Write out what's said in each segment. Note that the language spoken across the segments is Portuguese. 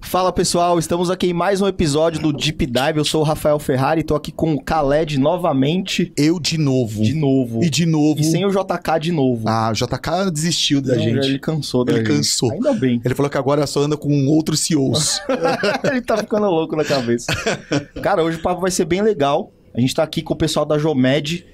Fala pessoal, estamos aqui em mais um episódio do Deep Dive. Eu sou o Rafael Ferrari e tô aqui com o Khaled novamente. Eu de novo. De novo. E de novo. E sem o JK de novo. Ah, o JK desistiu da gente. Ele cansou da gente. Ele cansou. Ainda bem. Ele falou que agora só anda com outros CEOs. Ele tá ficando louco na cabeça. Cara, hoje o papo vai ser bem legal. A gente tá aqui com o pessoal da Jomed.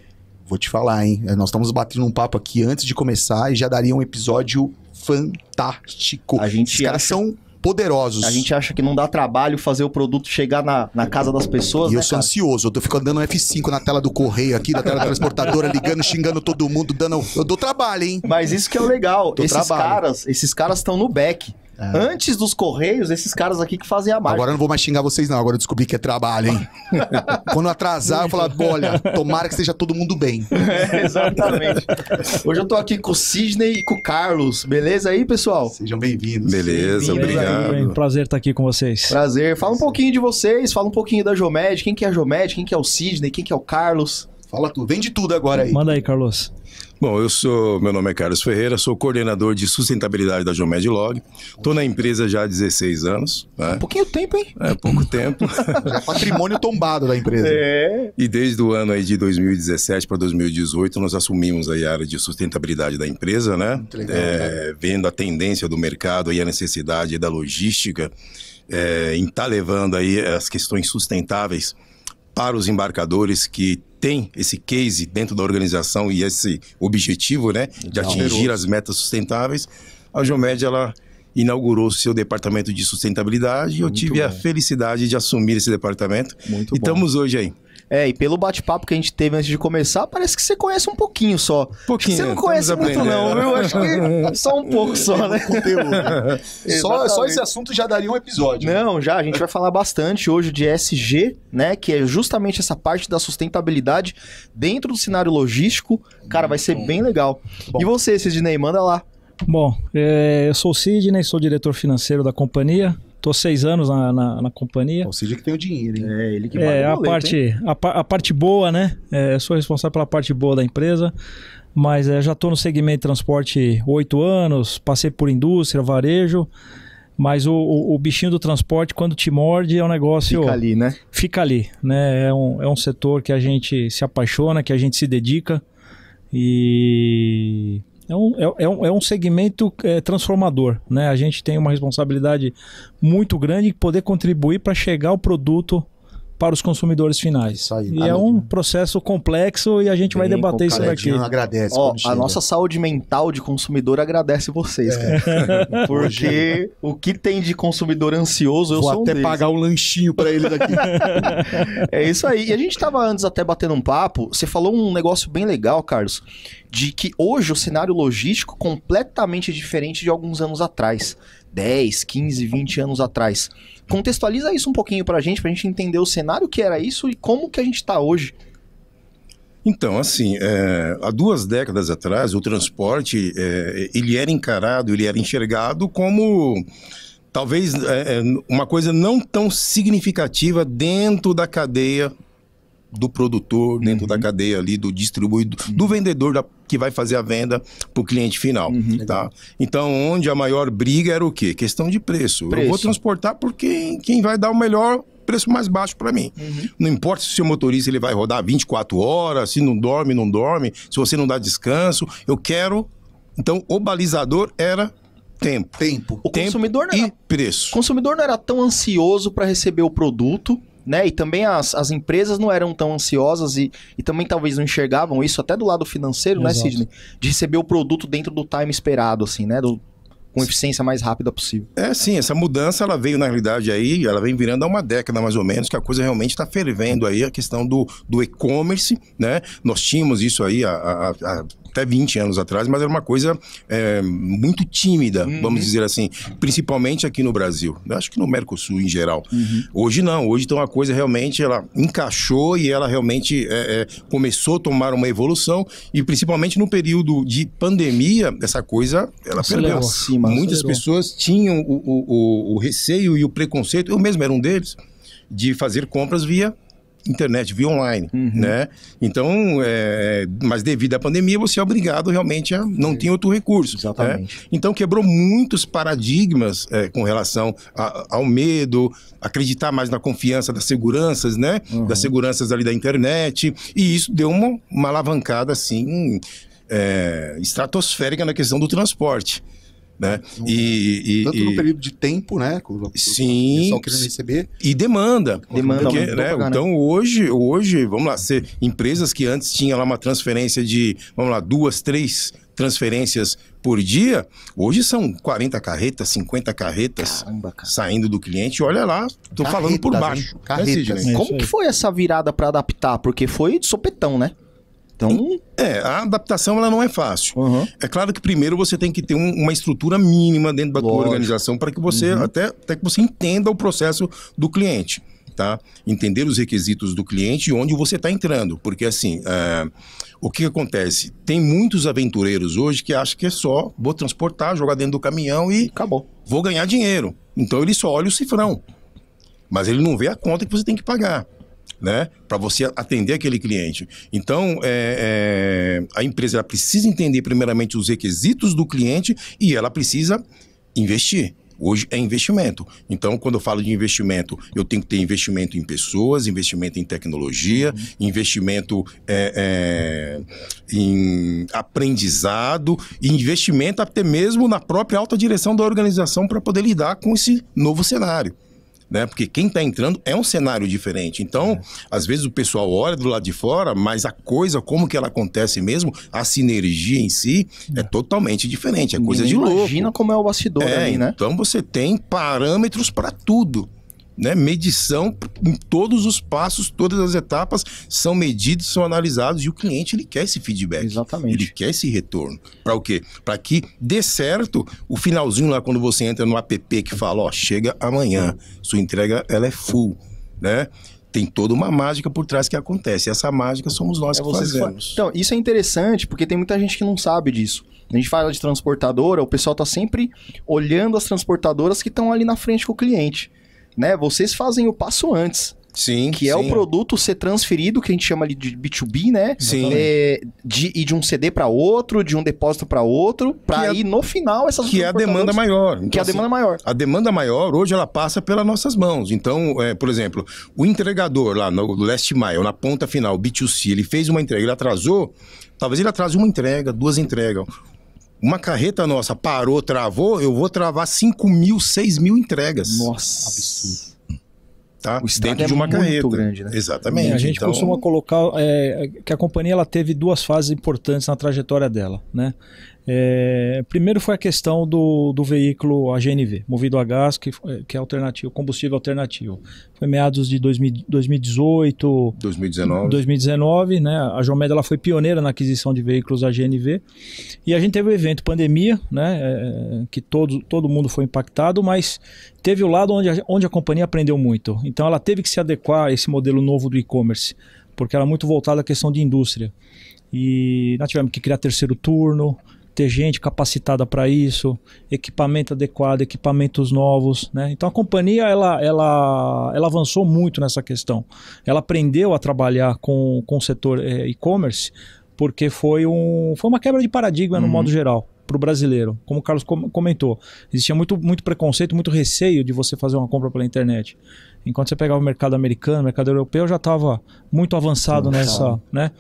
Vou te falar, hein? Nós estamos batendo um papo aqui antes de começar e já daria um episódio fantástico. Esses caras são poderosos. A gente acha que não dá trabalho fazer o produto chegar na casa das pessoas, E eu sou ansioso, eu tô ficando dando F5 na tela do correio aqui, da tela da transportadora, ligando, xingando todo mundo, eu dou trabalho, hein? Mas isso que é o legal, esses caras estão no back. Antes dos Correios, esses caras aqui que fazem a mágica. Agora eu não vou mais xingar vocês não, agora eu descobri que é trabalho, hein? Quando atrasar, eu falo, olha, tomara que esteja todo mundo bem. Exatamente. Hoje eu tô aqui com o Sidney e com o Carlos, beleza aí, pessoal? Sejam bem-vindos. Beleza, obrigado. Bem, prazer estar aqui com vocês. Prazer. Fala um pouquinho de vocês, fala um pouquinho da Jomed, quem que é a Jomed, quem que é o Sidney, quem que é o Carlos. Fala tudo, vem de tudo agora aí. Manda aí, Carlos. Bom, meu nome é Carlos Ferreira, sou coordenador de sustentabilidade da Jomed Log. Estou na empresa já há 16 anos. Né? Um pouquinho tempo, hein? É, pouco tempo. Já é patrimônio tombado da empresa. É. E desde o ano aí de 2017 para 2018, nós assumimos aí a área de sustentabilidade da empresa, né? Muito legal, vendo a tendência do mercado e a necessidade da logística em estar levando aí as questões sustentáveis para os embarcadores que tem esse case dentro da organização e esse objetivo, né, de atingir as metas sustentáveis. A Jomed, ela inaugurou seu departamento de sustentabilidade e eu tive a felicidade de assumir esse departamento. Muito bom. E estamos hoje aí. E pelo bate-papo que a gente teve antes de começar, parece que você conhece um pouquinho só. Pouquinho. Você não conhece muito não, viu? Acho que só um pouco só, né? Conteúdo. Só esse assunto já daria um episódio. Não, já, a gente vai falar bastante hoje de ESG, né? Que é justamente essa parte da sustentabilidade dentro do cenário logístico. Cara, vai ser bem legal. Bom. E você, Sidney, manda lá. Bom, eu sou o Sidney, sou diretor financeiro da companhia. Estou 6 anos na companhia. Ou seja, que tem o dinheiro, hein? Ele que paga o boleto, a parte boa, né? Eu sou responsável pela parte boa da empresa, mas já estou no segmento de transporte 8 anos, passei por indústria, varejo, mas o bichinho do transporte, quando te morde, é um negócio... Fica ali, né? Fica ali, né? É um setor que a gente se apaixona, que a gente se dedica e... É um segmento transformador, né? A gente tem uma responsabilidade muito grande em poder contribuir para chegar o produto para os consumidores finais. Isso aí, e é um processo complexo e a gente vai debater isso daqui. Agradece. A nossa saúde mental de consumidor agradece vocês, cara. Porque o que tem de consumidor ansioso, eu sou um deles. Vou até pagar um lanchinho para ele daqui. É isso aí. E a gente tava antes até batendo um papo, você falou um negócio bem legal, Carlos, de que hoje o cenário logístico completamente diferente de alguns anos atrás. 10, 15, 20 anos atrás. Contextualiza isso um pouquinho pra gente entender o cenário que era isso e como que a gente tá hoje. Então, assim, há 2 décadas atrás, o transporte, ele era encarado, ele era enxergado como... talvez uma coisa não tão significativa dentro da cadeia do produtor, dentro da cadeia ali do distribuidor, do vendedor que vai fazer a venda para o cliente final. Tá? Então, onde a maior briga era o quê? Questão de preço. Eu vou transportar por quem vai dar o melhor preço mais baixo para mim. Não importa se o seu motorista ele vai rodar 24 horas, se não dorme, se você não dá descanso, eu quero... Então, o balizador era... Tempo. O consumidor e preço. O consumidor não era tão ansioso para receber o produto, né? E também as empresas não eram tão ansiosas e também talvez não enxergavam isso até do lado financeiro, Exato. Né, Sidney? De receber o produto dentro do time esperado, assim, né? Com eficiência mais rápida possível. Sim, essa mudança, ela veio, na realidade, aí, ela vem virando há uma década, mais ou menos, que a coisa realmente está fervendo aí, a questão do e-commerce, né? Nós tínhamos isso aí até 20 anos atrás, mas era uma coisa muito tímida, vamos dizer assim, principalmente aqui no Brasil. Eu acho que no Mercosul em geral. Hoje não, hoje então a coisa realmente ela encaixou e ela realmente começou a tomar uma evolução e principalmente no período de pandemia, essa coisa ela perdeu. Muitas pessoas tinham o receio e o preconceito, eu mesmo era um deles, de fazer compras via internet, via online, né? Então, mas devido à pandemia, você é obrigado realmente a não ter outro recurso. Exatamente. Né? Então, quebrou muitos paradigmas com relação ao medo, acreditar mais na confiança das seguranças, né? Das seguranças ali da internet, e isso deu uma alavancada, assim, estratosférica na questão do transporte. Né? Tanto no período de tempo, né? Sim. Querendo receber. E demanda. Porque, né? Então, hoje, vamos lá, empresas que antes tinham lá uma transferência de, 2, 3 transferências por dia, hoje são 40 carretas, 50 carretas. Caramba, saindo do cliente. Olha lá, tô falando por baixo. Carretas. Como que foi essa virada para adaptar? Porque foi de sopetão, né? Então... a adaptação ela não é fácil. É claro que primeiro você tem que ter uma estrutura mínima dentro da tua organização para que você até que você entenda o processo do cliente, tá? Entender os requisitos do cliente e onde você está entrando, porque assim, o que acontece? Tem muitos aventureiros hoje que acham que é só vou transportar, jogar dentro do caminhão e acabou, vou ganhar dinheiro. Então ele só olha o cifrão, mas ele não vê a conta que você tem que pagar, né, para você atender aquele cliente. Então, a empresa ela precisa entender primeiramente os requisitos do cliente e ela precisa investir. Hoje é investimento. Então, quando eu falo de investimento, eu tenho que ter investimento em pessoas, investimento em tecnologia, investimento em aprendizado, e investimento até mesmo na própria alta direção da organização para poder lidar com esse novo cenário. Né? Porque quem está entrando é um cenário diferente. Então, às vezes o pessoal olha do lado de fora, mas a coisa, como que ela acontece mesmo, a sinergia em si é totalmente diferente, é coisa de louco. Imagina como é o bastidor ali, né? Então você tem parâmetros para tudo. Né? Medição em todos os passos, todas as etapas são medidos, são analisados e o cliente ele quer esse feedback. Exatamente. Ele quer esse retorno. Para o quê? Para que dê certo o finalzinho lá quando você entra no app que fala, ó, chega amanhã, sua entrega ela é full, né? Tem toda uma mágica por trás que acontece. Essa mágica somos nós que fazemos. Então, isso é interessante porque tem muita gente que não sabe disso. A gente fala de transportadora, o pessoal tá sempre olhando as transportadoras que estão ali na frente com o cliente. Né? Vocês fazem o passo antes. Sim, que é o produto ser transferido, que a gente chama ali de B2B, né? Sim. Ir de um CD para outro, de um depósito para outro, para ir no final essas que é a demanda maior. Então, que é a demanda maior. A demanda maior, hoje, ela passa pelas nossas mãos. Então, por exemplo, o entregador lá no last mile, na ponta final, B2C, ele fez uma entrega, ele atrasou, talvez ele atrase uma entrega, 2 entregas. Uma carreta nossa parou, travou, eu vou travar 5.000, 6.000 entregas. Nossa, absurdo. Tá? O estrago dentro de uma carreta. Muito grande, né? Exatamente. A gente costuma colocar que a companhia ela teve 2 fases importantes na trajetória dela, né? Primeiro foi a questão do veículo a GNV, movido a gás, que é alternativo, combustível alternativo. Foi meados de 2018, 2019, né? A Jomed ela foi pioneira na aquisição de veículos a GNV. E a gente teve o evento pandemia, né? Que todo mundo foi impactado, mas teve o lado onde a companhia aprendeu muito. Então ela teve que se adequar a esse modelo novo do e-commerce, porque era muito voltada à questão de indústria. E nós tivemos que criar terceiro turno, ter gente capacitada para isso, equipamento adequado, equipamentos novos, né? Então a companhia ela avançou muito nessa questão. Ela aprendeu a trabalhar com o setor e-commerce, porque foi uma quebra de paradigma no modo geral para o brasileiro. Como o Carlos comentou, existia muito preconceito, muito receio de você fazer uma compra pela internet. Enquanto você pegava o mercado americano, o mercado europeu já estava muito avançado nessa, né?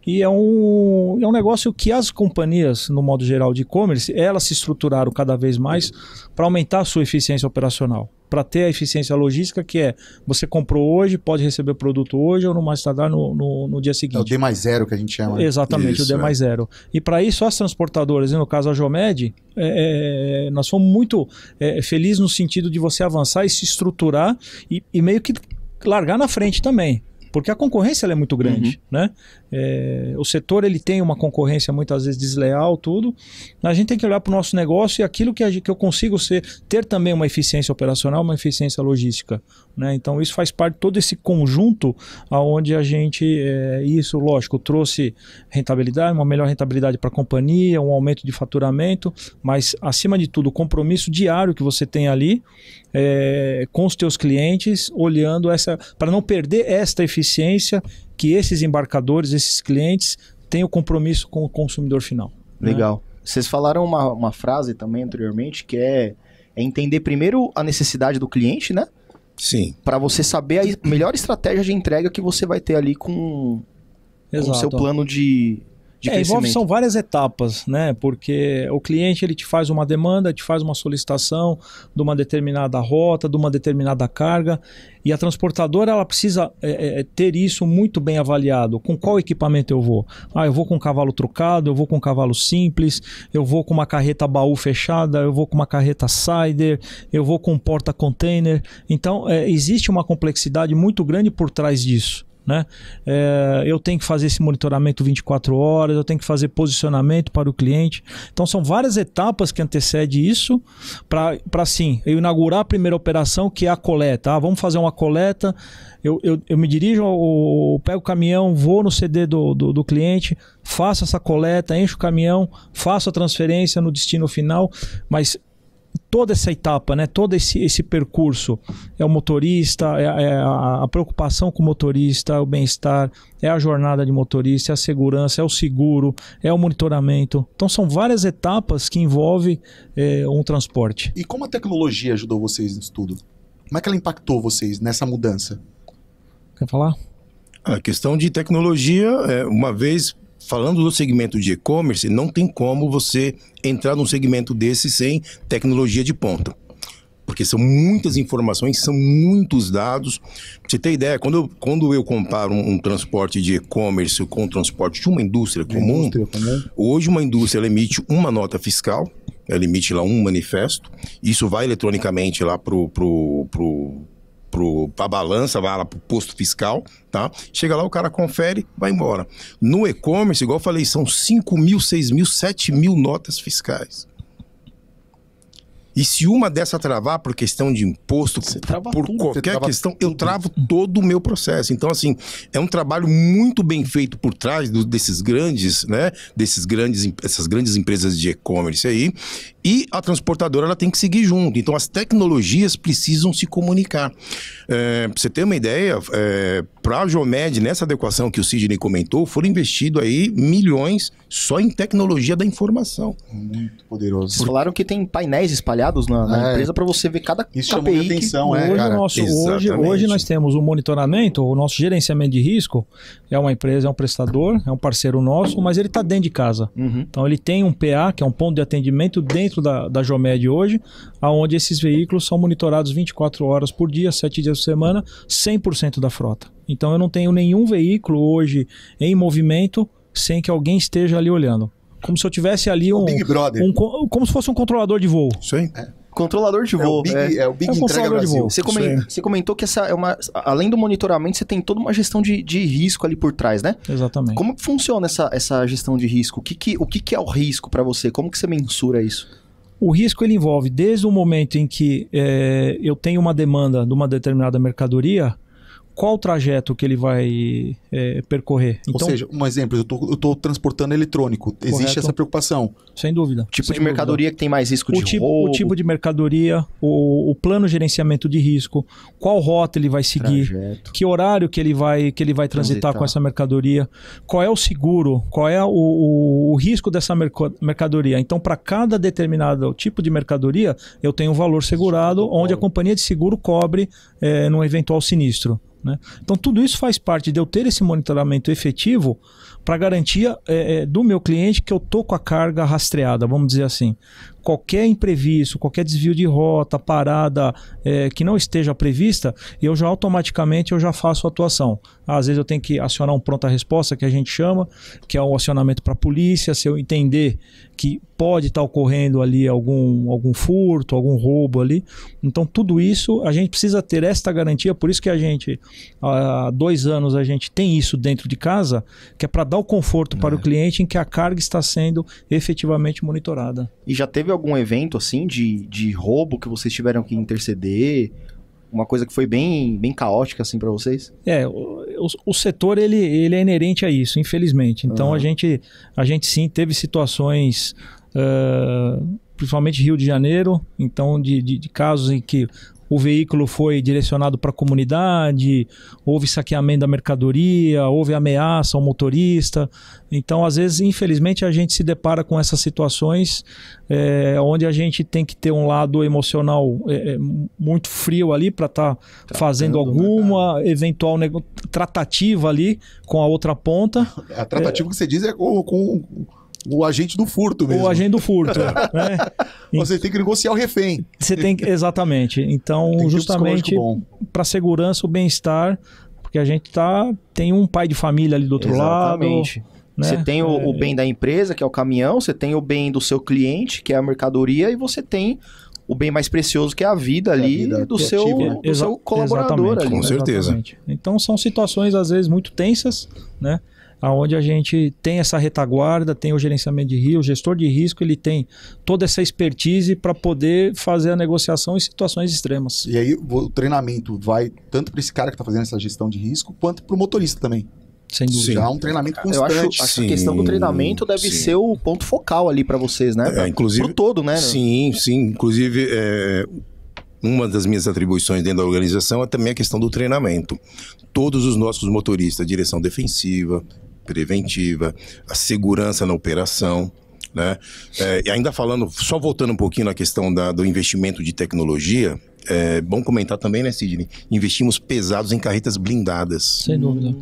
E é um negócio que as companhias, no modo geral de e-commerce, elas se estruturaram cada vez mais para aumentar a sua eficiência operacional. Para ter a eficiência logística, que é você comprou hoje, pode receber o produto hoje ou no mais tardar no dia seguinte. É o D+0 que a gente chama. Exatamente, isso, o D+0. E para isso as transportadoras, e no caso a Jomed, nós fomos muito felizes no sentido de você avançar e se estruturar e meio que largar na frente também. Porque a concorrência ela é muito grande, né? O setor ele tem uma concorrência muitas vezes desleal, tudo. A gente tem que olhar para o nosso negócio e aquilo que eu consigo ter também uma eficiência operacional, uma eficiência logística, né? Então isso faz parte de todo esse conjunto aonde a gente, isso lógico, trouxe rentabilidade, uma melhor rentabilidade para a companhia, um aumento de faturamento, mas acima de tudo o compromisso diário que você tem ali com os teus clientes, olhando para não perder esta eficiência eficiência que esses embarcadores, esses clientes, têm o compromisso com o consumidor final. Legal. Vocês falaram uma frase também anteriormente, que é entender primeiro a necessidade do cliente, né? Sim. Para você saber a melhor estratégia de entrega que você vai ter ali com o seu plano de crescimento. São várias etapas, né? Porque o cliente ele te faz uma demanda, te faz uma solicitação de uma determinada rota, de uma determinada carga, e a transportadora ela precisa ter isso muito bem avaliado. Com qual equipamento eu vou? Eu vou com cavalo trucado, eu vou com cavalo simples, eu vou com uma carreta baú fechada, eu vou com uma carreta sider, eu vou com porta-container. Então, existe uma complexidade muito grande por trás disso. Né? Eu tenho que fazer esse monitoramento 24 horas, eu tenho que fazer posicionamento para o cliente. Então são várias etapas que antecedem isso para assim, eu inaugurar a primeira operação, que é a coleta. Vamos fazer uma coleta, eu me dirijo, pego o caminhão, vou no CD do cliente, faço essa coleta, encho o caminhão, faço a transferência no destino final, mas toda essa etapa, né? Todo esse percurso, é o motorista, é a preocupação com o motorista, é o bem-estar, é a jornada de motorista, é a segurança, é o seguro, é o monitoramento. Então são várias etapas que envolvem um transporte. E como a tecnologia ajudou vocês nisso tudo? Como é que ela impactou vocês nessa mudança? Quer falar? A questão de tecnologia, uma vez... Falando do segmento de e-commerce, não tem como você entrar num segmento desse sem tecnologia de ponta. Porque são muitas informações, são muitos dados. Pra você ter ideia, quando eu comparo um transporte de e-commerce com o transporte de uma indústria comum, hoje uma indústria ela emite uma nota fiscal, ela emite lá um manifesto, isso vai eletronicamente lá para a balança, vai lá para o posto fiscal, tá? Chega lá, o cara confere, vai embora. No e-commerce, igual eu falei, são 5 mil, 6 mil, 7 mil notas fiscais. E se uma dessa travar por questão de imposto, por qualquer questão, eu travo todo o meu processo. Então, assim, é um trabalho muito bem feito por trás desses grandes, né? Essas grandes empresas de e-commerce aí. E a transportadora ela tem que seguir junto. Então, as tecnologias precisam se comunicar. Pra você ter uma ideia, para a Geomed, nessa adequação que o Sidney comentou, foram investidos aí milhões só em tecnologia da informação. Muito poderoso. Vocês falaram que tem painéis espalhados na empresa para você ver cada Isso chamou minha atenção, hoje nós temos o monitoramento, o nosso gerenciamento de risco, é uma empresa, é um prestador, é um parceiro nosso, mas ele está dentro de casa. Então ele tem um PA, que é um ponto de atendimento dentro da Geomed hoje, onde esses veículos são monitorados 24 horas por dia, 7 dias por semana, 100% da frota. Então eu não tenho nenhum veículo hoje em movimento sem que alguém esteja ali olhando. Como se eu tivesse ali Big Brother. Como se fosse um controlador de voo. Isso aí. Controlador de voo. É o Big Entrega Brasil. Você comentou que essa é além do monitoramento, você tem toda uma gestão de risco ali por trás, né? Exatamente. Como que funciona essa gestão de risco? O que é o risco para você? Como que você mensura isso? O risco ele envolve desde o momento em que eu tenho uma demanda de uma determinada mercadoria, qual o trajeto que ele vai percorrer. Então, ou seja, um exemplo, eu estou transportando eletrônico. Existe correto. essa preocupação? Sem dúvida. Tipo de mercadoria que tem mais risco de roubo. O tipo de mercadoria, o plano de gerenciamento de risco, qual rota ele vai seguir, que horário que ele vai transitar com essa mercadoria, qual é o seguro, qual é o risco dessa mercadoria. Então, para cada determinado tipo de mercadoria, eu tenho um valor segurado, onde a companhia de seguro cobre num eventual sinistro. Né? Então tudo isso faz parte de eu ter esse monitoramento efetivo para garantia do meu cliente que eu estou com a carga rastreada, vamos dizer assim. Qualquer imprevisto, qualquer desvio de rota, parada que não esteja prevista, eu automaticamente faço a atuação. Às vezes eu tenho que acionar um pronta-resposta, que a gente chama, que é um acionamento para a polícia, se eu entender que pode estar ocorrendo ali algum furto, algum roubo ali. Então tudo isso, a gente precisa ter esta garantia, por isso que a gente, há 2 anos, a gente tem isso dentro de casa, que é para dar o conforto para o cliente em que a carga está sendo efetivamente monitorada. E já teve algum evento assim de roubo que vocês tiveram que interceder? Uma coisa que foi bem caótica assim para vocês? O setor ele é inerente a isso, infelizmente. Então a gente sim teve situações principalmente Rio de Janeiro, então de casos em que o veículo foi direcionado para a comunidade, houve saqueamento da mercadoria, houve ameaça ao motorista. Então, às vezes, infelizmente, a gente se depara com essas situações onde a gente tem que ter um lado emocional muito frio ali para estar fazendo alguma eventual tratativa ali com a outra ponta. A tratativa que você diz é com o agente do furto mesmo. O agente do furto, né? Você tem que negociar o refém. Você tem que, exatamente. Então, justamente para segurança, o bem-estar, porque a gente tem um pai de família ali do outro lado. Exatamente. Né? Você tem o bem da empresa, que é o caminhão, você tem o bem do seu cliente, que é a mercadoria, e você tem o bem mais precioso, que é a vida ali do seu colaborador. Ali, com certeza. Exatamente. Então, são situações, às vezes, muito tensas, né? Onde a gente tem essa retaguarda, tem o gerenciamento de risco, o gestor de risco, ele tem toda essa expertise para poder fazer a negociação em situações extremas. E aí o treinamento vai tanto para esse cara que está fazendo essa gestão de risco, quanto para o motorista também. Sem dúvida. Já há um treinamento constante. Eu acho que a questão do treinamento deve ser o ponto focal ali para vocês, né? Inclusive, pro todo, né? Sim. Inclusive, uma das minhas atribuições dentro da organização é também a questão do treinamento. Todos os nossos motoristas, direção defensiva, preventiva, a segurança na operação, né? E ainda falando, só voltando um pouquinho na questão do investimento de tecnologia, é bom comentar também, né, Sidney? Investimos pesados em carretas blindadas. Sem dúvida.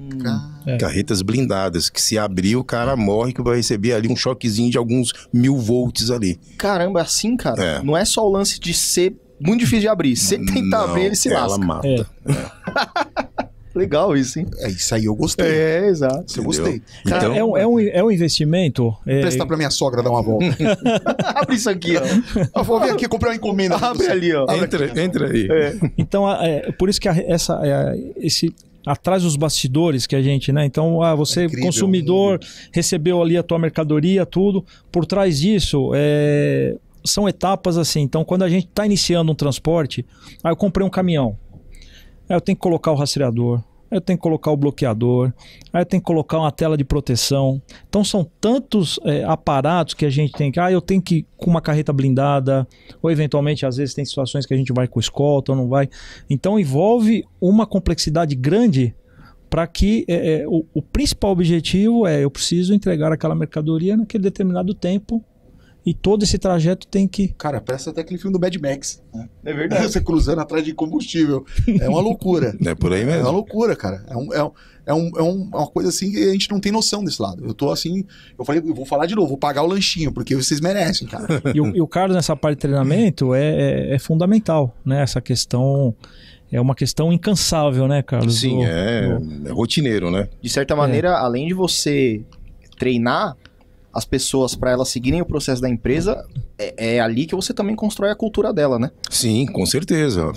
Carretas blindadas, que se abrir o cara morre, que vai receber ali um choquezinho de alguns 1000 volts ali. Caramba, assim, cara, não é só o lance de ser muito difícil de abrir. Se tentar abrir, ele se lasca. Ela mata. Legal isso, hein? Isso aí eu gostei. Exato. Isso eu gostei. Cara, então, é um investimento... Vou prestar pra minha sogra dar uma volta. Abre isso aqui, ó. Eu vou vir aqui comprar uma encomenda. Abre ali, ó. Entra aí. Então, por isso que esse... atrás dos bastidores que a gente, né? Então, você, incrível, consumidor, recebeu ali a tua mercadoria, tudo. Por trás disso, são etapas assim. Então, quando a gente está iniciando um transporte, eu comprei um caminhão. Aí eu tenho que colocar o rastreador, aí eu tenho que colocar o bloqueador, aí eu tenho que colocar uma tela de proteção. Então são tantos aparatos que a gente tem que... eu tenho que ir com uma carreta blindada, ou eventualmente às vezes tem situações que a gente vai com escolta ou não vai. Então envolve uma complexidade grande para que o principal objetivo eu preciso entregar aquela mercadoria naquele determinado tempo. E todo esse trajeto tem que... Cara, parece até aquele filme do Mad Max. Né? É verdade. Você cruzando atrás de combustível. É uma loucura. É por aí mesmo. É uma loucura, cara. É uma coisa assim que a gente não tem noção desse lado. Eu tô assim... Eu falei, eu vou falar de novo, vou pagar o lanchinho, porque vocês merecem, cara. E o Carlos, nessa parte de treinamento, é fundamental, né? Essa questão... É uma questão incansável, né, Carlos? Sim, é rotineiro, né? De certa maneira, além de você treinar as pessoas para elas seguirem o processo da empresa, é ali que você também constrói a cultura dela, né? Sim, com certeza.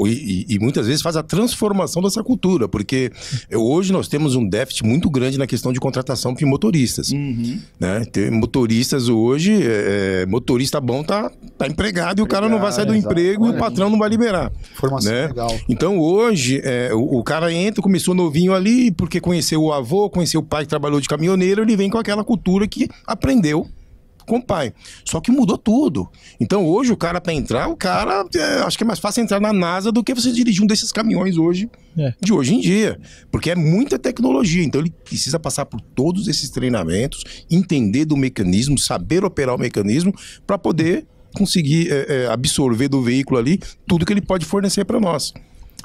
E muitas vezes faz a transformação dessa cultura, porque hoje nós temos um déficit muito grande na questão de contratação de motoristas. Né? Tem motoristas hoje, motorista bom tá empregado e o cara não vai sair do emprego e o patrão não vai liberar. Formação legal. Então hoje, o cara entra, começou novinho ali, porque conheceu o avô, conheceu o pai que trabalhou de caminhoneiro, ele vem com aquela cultura que aprendeu com o pai. Só que mudou tudo. Então hoje o cara, para entrar, acho que é mais fácil entrar na NASA do que você dirigir um desses caminhões hoje, de hoje em dia. Porque é muita tecnologia. Então ele precisa passar por todos esses treinamentos, entender do mecanismo, saber operar o mecanismo, para poder conseguir absorver do veículo ali tudo que ele pode fornecer para nós.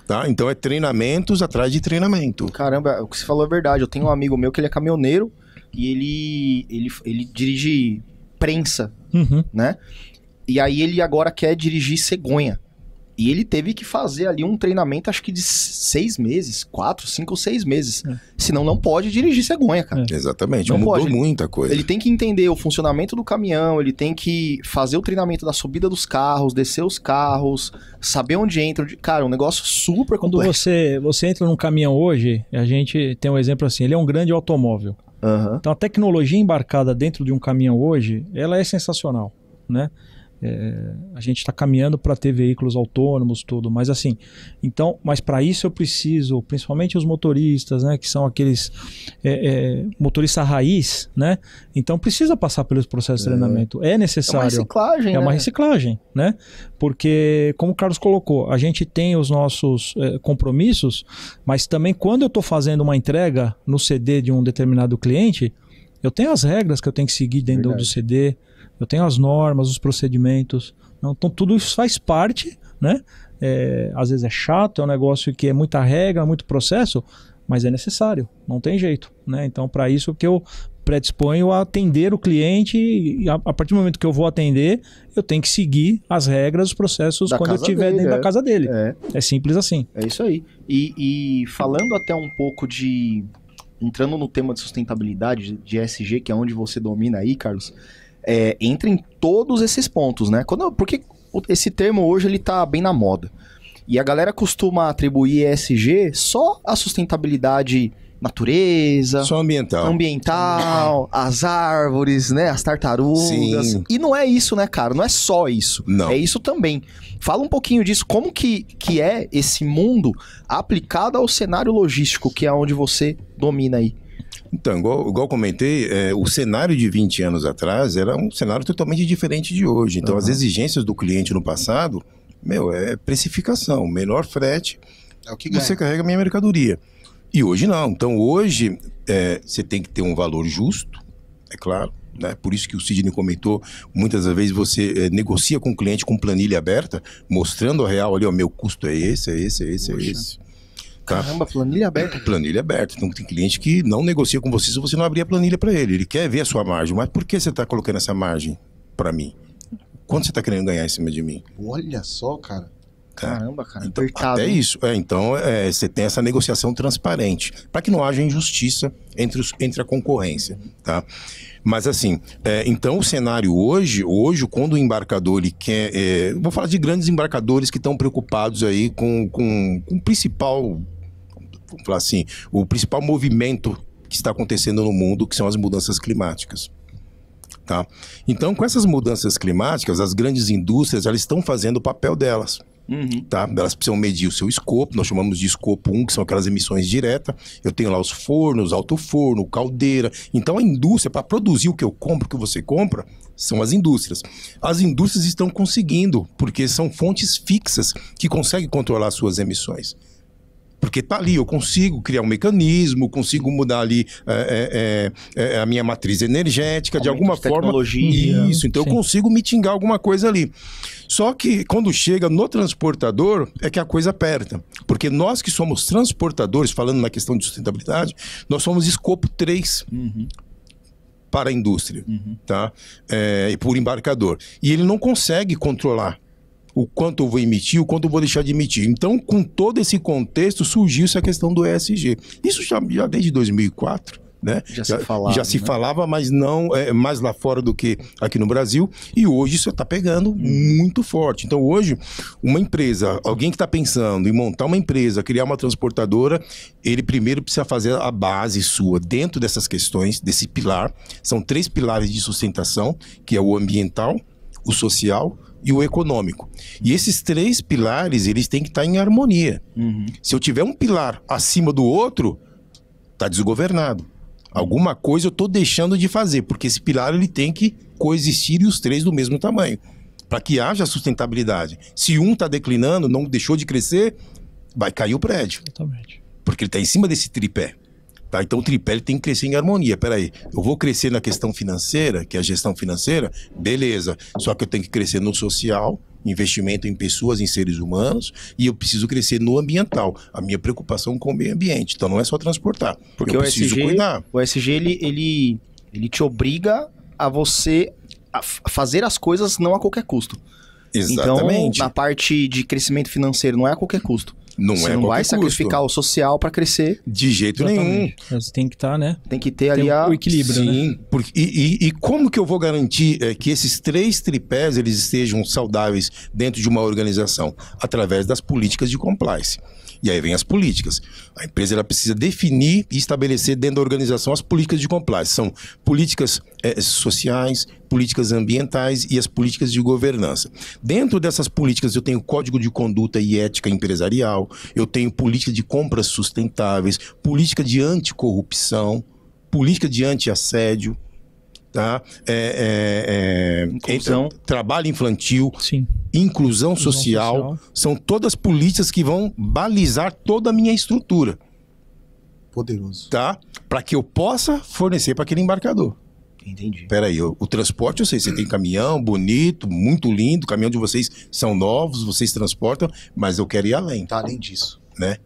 Tá? Então é treinamentos atrás de treinamento. Caramba, o que você falou é verdade. Eu tenho um amigo meu que ele é caminhoneiro e ele dirige prensa, né? E aí ele agora quer dirigir cegonha. E ele teve que fazer ali um treinamento, acho que de 6 meses, 4, 5 ou 6 meses. Senão não pode dirigir cegonha, cara. Exatamente, não mudou pode. Muita coisa. Ele tem que entender o funcionamento do caminhão, ele tem que fazer o treinamento da subida dos carros, descer os carros, saber onde entra. Cara, um negócio super complexo. Quando você entra num caminhão hoje, a gente tem um exemplo assim, ele é um grande automóvel. Então a tecnologia embarcada dentro de um caminhão hoje, ela é sensacional, né? A gente está caminhando para ter veículos autônomos, tudo, mas assim, então, mas para isso eu preciso, principalmente os motoristas, né, que são aqueles motorista raiz, né, então precisa passar pelos processos de treinamento, é necessário. É uma reciclagem, uma reciclagem, né, porque, como o Carlos colocou, a gente tem os nossos compromissos, mas também quando eu estou fazendo uma entrega no CD de um determinado cliente, eu tenho as regras que eu tenho que seguir dentro do CD, eu tenho as normas, os procedimentos. Então tudo isso faz parte, né? Às vezes é chato, é um negócio que é muita regra, muito processo, mas é necessário, não tem jeito, né? Então para isso que eu predisponho a atender o cliente e a partir do momento que eu vou atender, eu tenho que seguir as regras, os processos quando eu estiver dentro da casa dele. É simples assim. É isso aí. E falando até um pouco entrando no tema de sustentabilidade, de ESG, que é onde você domina aí, Carlos, entra em todos esses pontos, né? Porque esse termo hoje ele tá bem na moda. E a galera costuma atribuir ESG só à sustentabilidade natureza, só ambiental, as árvores, né, as tartarugas. Sim. E não é isso, né, cara? Não é só isso. Não. É isso também. Fala um pouquinho disso, como que é esse mundo aplicado ao cenário logístico, que é onde você domina aí. Então, igual comentei, o cenário de 20 anos atrás era um cenário totalmente diferente de hoje. Então, as exigências do cliente no passado, é precificação, menor frete, é o que você carrega a minha mercadoria. E hoje não. Então, hoje, você tem que ter um valor justo, é claro, né? Por isso que o Sidney comentou, muitas das vezes você negocia com o cliente com planilha aberta, mostrando a real ali, meu custo é esse, é esse, é esse, é esse. Tá? Caramba, planilha aberta. Planilha aberta. Então tem cliente que não negocia com você se você não abrir a planilha para ele. Ele quer ver a sua margem. Mas por que você está colocando essa margem para mim? Quanto você está querendo ganhar em cima de mim? Olha só, cara. Caramba, cara. Então, até isso. Então, você tem essa negociação transparente, para que não haja injustiça entre a concorrência, tá? Mas assim, então o cenário hoje, quando o embarcador ele quer... vou falar de grandes embarcadores que estão preocupados aí com o principal... Vamos falar assim, o principal movimento que está acontecendo no mundo, que são as mudanças climáticas. Tá? Então, com essas mudanças climáticas, as grandes indústrias elas estão fazendo o papel delas. Tá? Elas precisam medir o seu escopo, nós chamamos de escopo 1, que são aquelas emissões diretas. Eu tenho lá os fornos, alto-forno, caldeira. Então a indústria, para produzir o que eu compro, o que você compra, são as indústrias. As indústrias estão conseguindo, porque são fontes fixas que conseguem controlar as suas emissões. Porque tá ali, eu consigo criar um mecanismo, consigo mudar ali a minha matriz energética, de alguma forma. Tecnologia. Isso, então eu consigo mitigar alguma coisa ali. Só que quando chega no transportador, é que a coisa aperta. Porque nós que somos transportadores, falando na questão de sustentabilidade, nós somos escopo 3 para a indústria, tá? Por embarcador. E ele não consegue controlar o quanto eu vou emitir, o quanto eu vou deixar de emitir. Então, com todo esse contexto, surgiu essa questão do ESG. Isso já desde 2004, né? Já se falava, mas não mais lá fora do que aqui no Brasil. E hoje isso está pegando muito forte. Então, hoje, uma empresa, alguém que está pensando em montar uma empresa, criar uma transportadora, ele primeiro precisa fazer a base sua dentro dessas questões, desse pilar. São 3 pilares de sustentação, que é o ambiental, o social e o econômico. E esses 3 pilares, eles têm que estar em harmonia. Se eu tiver um pilar acima do outro, está desgovernado. Alguma coisa eu estou deixando de fazer, porque esse pilar ele tem que coexistir e os 3 do mesmo tamanho, para que haja sustentabilidade. Se um está declinando, não deixou de crescer, vai cair o prédio. Exatamente. Porque ele está em cima desse tripé. Tá? Então o tripé ele tem que crescer em harmonia. Peraí, eu vou crescer na questão financeira, que é a gestão financeira, beleza. Só que eu tenho que crescer no social, investimento em pessoas, em seres humanos, e eu preciso crescer no ambiental. A minha preocupação com o meio ambiente. Então não é só transportar. Porque eu preciso cuidar. O ESG ele te obriga a você a fazer as coisas não a qualquer custo. Exatamente. Então, na parte de crescimento financeiro, não é a qualquer custo. Você não vai sacrificar o social para crescer. De jeito nenhum. Você tem que estar, né? Tem que ter ali o equilíbrio, sim, né? E como que eu vou garantir que esses 3 tripés eles estejam saudáveis dentro de uma organização? Através das políticas de compliance. E aí vem as políticas. A empresa ela precisa definir e estabelecer dentro da organização as políticas de compliance. São políticas sociais, políticas ambientais e as políticas de governança. Dentro dessas políticas eu tenho código de conduta e ética empresarial, eu tenho política de compras sustentáveis, política de anticorrupção, política de antiassédio, tá? Trabalho infantil, Sim. Inclusão social, são todas políticas que vão balizar toda a minha estrutura. Poderoso. Tá? Para que eu possa fornecer para aquele embarcador. Entendi. Peraí, o transporte, eu sei, você tem caminhão bonito, muito lindo, o caminhão de vocês são novos, vocês transportam, mas eu quero ir além. Tá, além disso. Né?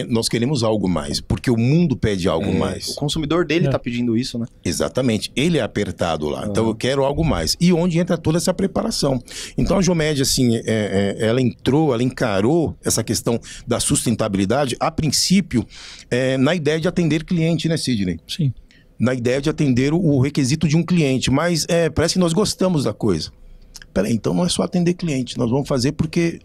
Nós queremos algo mais, porque o mundo pede algo mais. O consumidor dele tá pedindo isso, né? Exatamente, ele é apertado lá, então eu quero algo mais. E onde entra toda essa preparação. Então a Geomed, assim, ela encarou essa questão da sustentabilidade, a princípio, na ideia de atender cliente, né, Sidney? Sim. Na ideia de atender o requisito de um cliente, mas parece que nós gostamos da coisa. Peraí, então não é só atender cliente, nós vamos fazer porque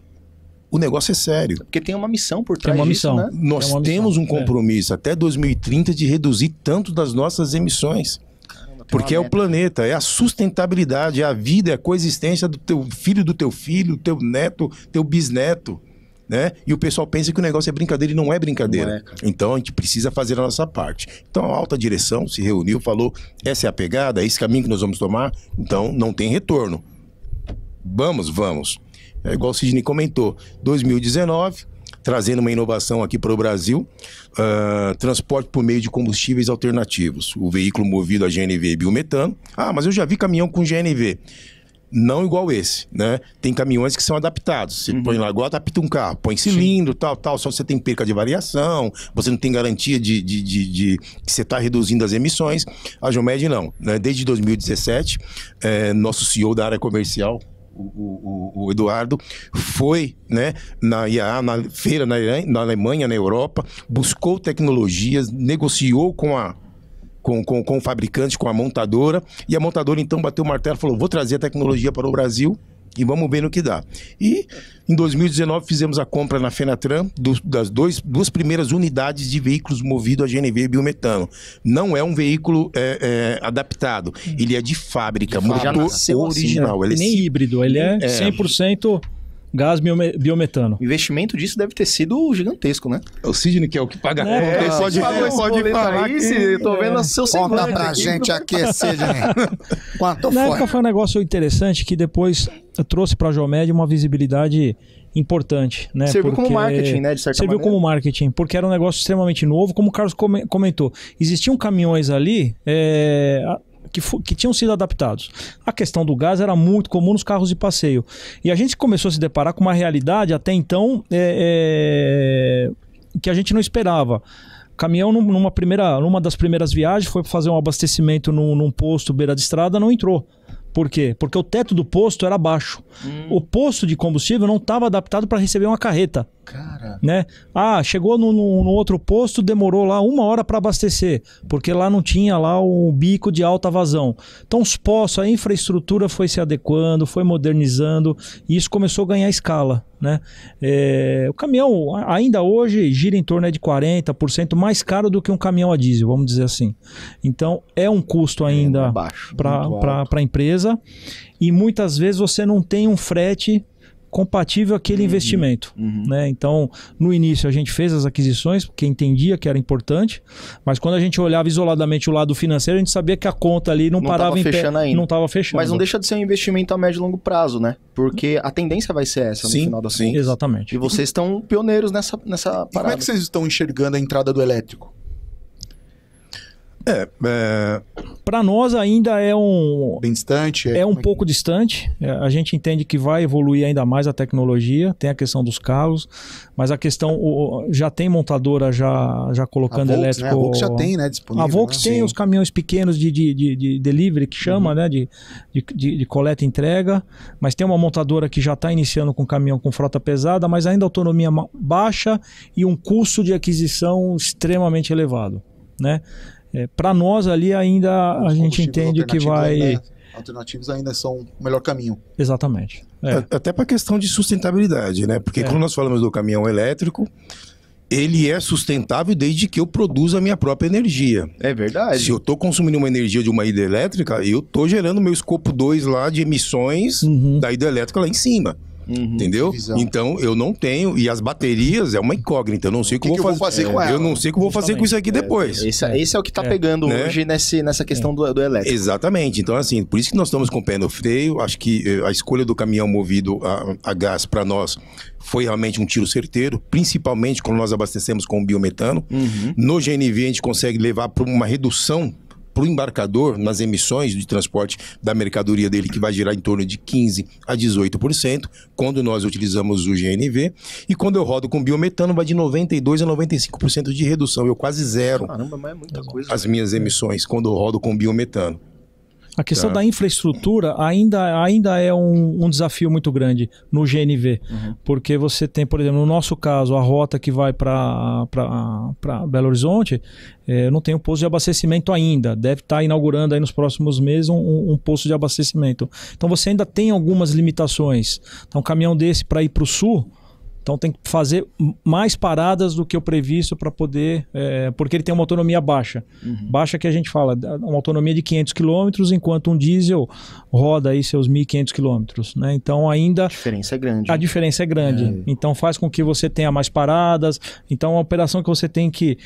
o negócio é sério. Porque tem uma missão por trás uma disso, missão, né? Nós temos um compromisso até 2030 de reduzir tanto das nossas emissões. Porque é o planeta, é a sustentabilidade, é a vida, é a coexistência do teu filho, teu neto, teu bisneto. Né? E o pessoal pensa que o negócio é brincadeira e não é brincadeira. Então a gente precisa fazer a nossa parte. Então a alta direção se reuniu, falou, essa é a pegada, é esse caminho que nós vamos tomar, então não tem retorno. Vamos. É igual o Sidney comentou, 2019, trazendo uma inovação aqui para o Brasil, transporte por meio de combustíveis alternativos, o veículo movido a GNV e biometano. Ah, mas eu já vi caminhão com GNV. Não igual esse, né? Tem caminhões que são adaptados. Você põe lá, igual adapta um carro, põe cilindro, tal, só você tem perca de variação, você não tem garantia de que você está reduzindo as emissões. A Geomed não, né? Desde 2017, nosso CEO da área comercial, o Eduardo, foi, né, na IAA, na feira na Alemanha, na Europa, buscou tecnologias, negociou com o fabricante, com a montadora, e a montadora então bateu o martelo e falou, vou trazer a tecnologia para o Brasil e vamos ver no que dá. E em 2019 fizemos a compra na Fenatran das duas primeiras unidades de veículos movidos a GNV e biometano. Não é um veículo adaptado, ele é de fábrica, motor original. Assim, né? Nem híbrido, ele é 100% gás biometano. O investimento disso deve ter sido gigantesco, né? O Sidney que é o que paga. Pode falar isso. Eu tô vendo o seu semblante. Conta pra gente aqui, Sidney. Quanto Na época foi um negócio interessante que depois trouxe pra Geomed uma visibilidade importante, né? Serviu como marketing, né? De certa maneira. Serviu como marketing, porque era um negócio extremamente novo, como o Carlos comentou. Existiam caminhões ali que tinham sido adaptados. A questão do gás era muito comum nos carros de passeio. E a gente começou a se deparar com uma realidade até então que a gente não esperava. O caminhão, numa das primeiras viagens, foi fazer um abastecimento num posto beira de estrada, não entrou. Por quê? Porque o teto do posto era baixo. O posto de combustível não estava adaptado para receber uma carreta. Cara. Né? Chegou no outro posto, demorou lá 1 hora para abastecer, porque lá não tinha lá o bico de alta vazão. Então os postos, a infraestrutura foi se adequando, foi modernizando, e isso começou a ganhar escala. Né? O caminhão ainda hoje gira em torno de 40% mais caro do que um caminhão a diesel, vamos dizer assim. Então é um custo ainda para a empresa, e muitas vezes você não tem um frete compatível àquele investimento. Né? Então, no início a gente fez as aquisições, porque entendia que era importante, mas quando a gente olhava isoladamente o lado financeiro, a gente sabia que a conta ali não parava em pé, não estava fechando. Mas não deixa de ser um investimento a médio e longo prazo, né? Porque a tendência vai ser essa no final das contas. Exatamente. E vocês estão pioneiros nessa parada. Como é que vocês estão enxergando a entrada do elétrico? Para nós ainda é bem distante. É um pouco distante. A gente entende que vai evoluir ainda mais a tecnologia. Tem a questão dos carros, mas a questão já tem montadora já colocando a Volks, elétrico. Né? A Volks já tem, né, disponível. A Volks tem os caminhões pequenos de delivery que chama, né, de coleta e entrega, mas tem uma montadora que já está iniciando com caminhão com frota pesada, mas ainda autonomia baixa e um custo de aquisição extremamente elevado, né? Para nós ali ainda a gente entende que vai... Alternativos ainda são o melhor caminho. Exatamente. Até para a questão de sustentabilidade, né? Porque quando nós falamos do caminhão elétrico, ele é sustentável desde que eu produza a minha própria energia. É verdade. Se eu estou consumindo uma energia de uma hidrelétrica, eu estou gerando meu escopo 2 lá de emissões da hidrelétrica lá em cima. Entendeu? Então eu não tenho, e as baterias é uma incógnita, eu não sei o que eu vou fazer com ela. Eu não sei o que eu vou fazer com isso aqui depois. Esse é o que tá pegando hoje nessa questão do elétrico. Exatamente, então assim, por isso que nós estamos com o pé no freio. Acho que a escolha do caminhão movido a gás para nós foi realmente um tiro certeiro, principalmente quando nós abastecemos com o biometano. No GNV a gente consegue levar para uma redução para o embarcador nas emissões de transporte da mercadoria dele, que vai girar em torno de 15% a 18%, quando nós utilizamos o GNV. E quando eu rodo com biometano, vai de 92% a 95% de redução. Eu quase zero. Caramba, mas é muita coisa. As minhas emissões quando eu rodo com biometano. A questão da infraestrutura ainda é um desafio muito grande no GNV, porque você tem, por exemplo, no nosso caso, a rota que vai para Belo Horizonte, não tem um posto de abastecimento ainda, deve estar inaugurando aí nos próximos meses um posto de abastecimento. Então você ainda tem algumas limitações. Então um caminhão desse para ir para o sul, então tem que fazer mais paradas do que o previsto para poder... porque ele tem uma autonomia baixa. Baixa que a gente fala, uma autonomia de 500 km, enquanto um diesel roda aí seus 1.500 km. Né? Então ainda... A diferença é grande. A diferença é grande. Então faz com que você tenha mais paradas. Então é uma operação que você tem que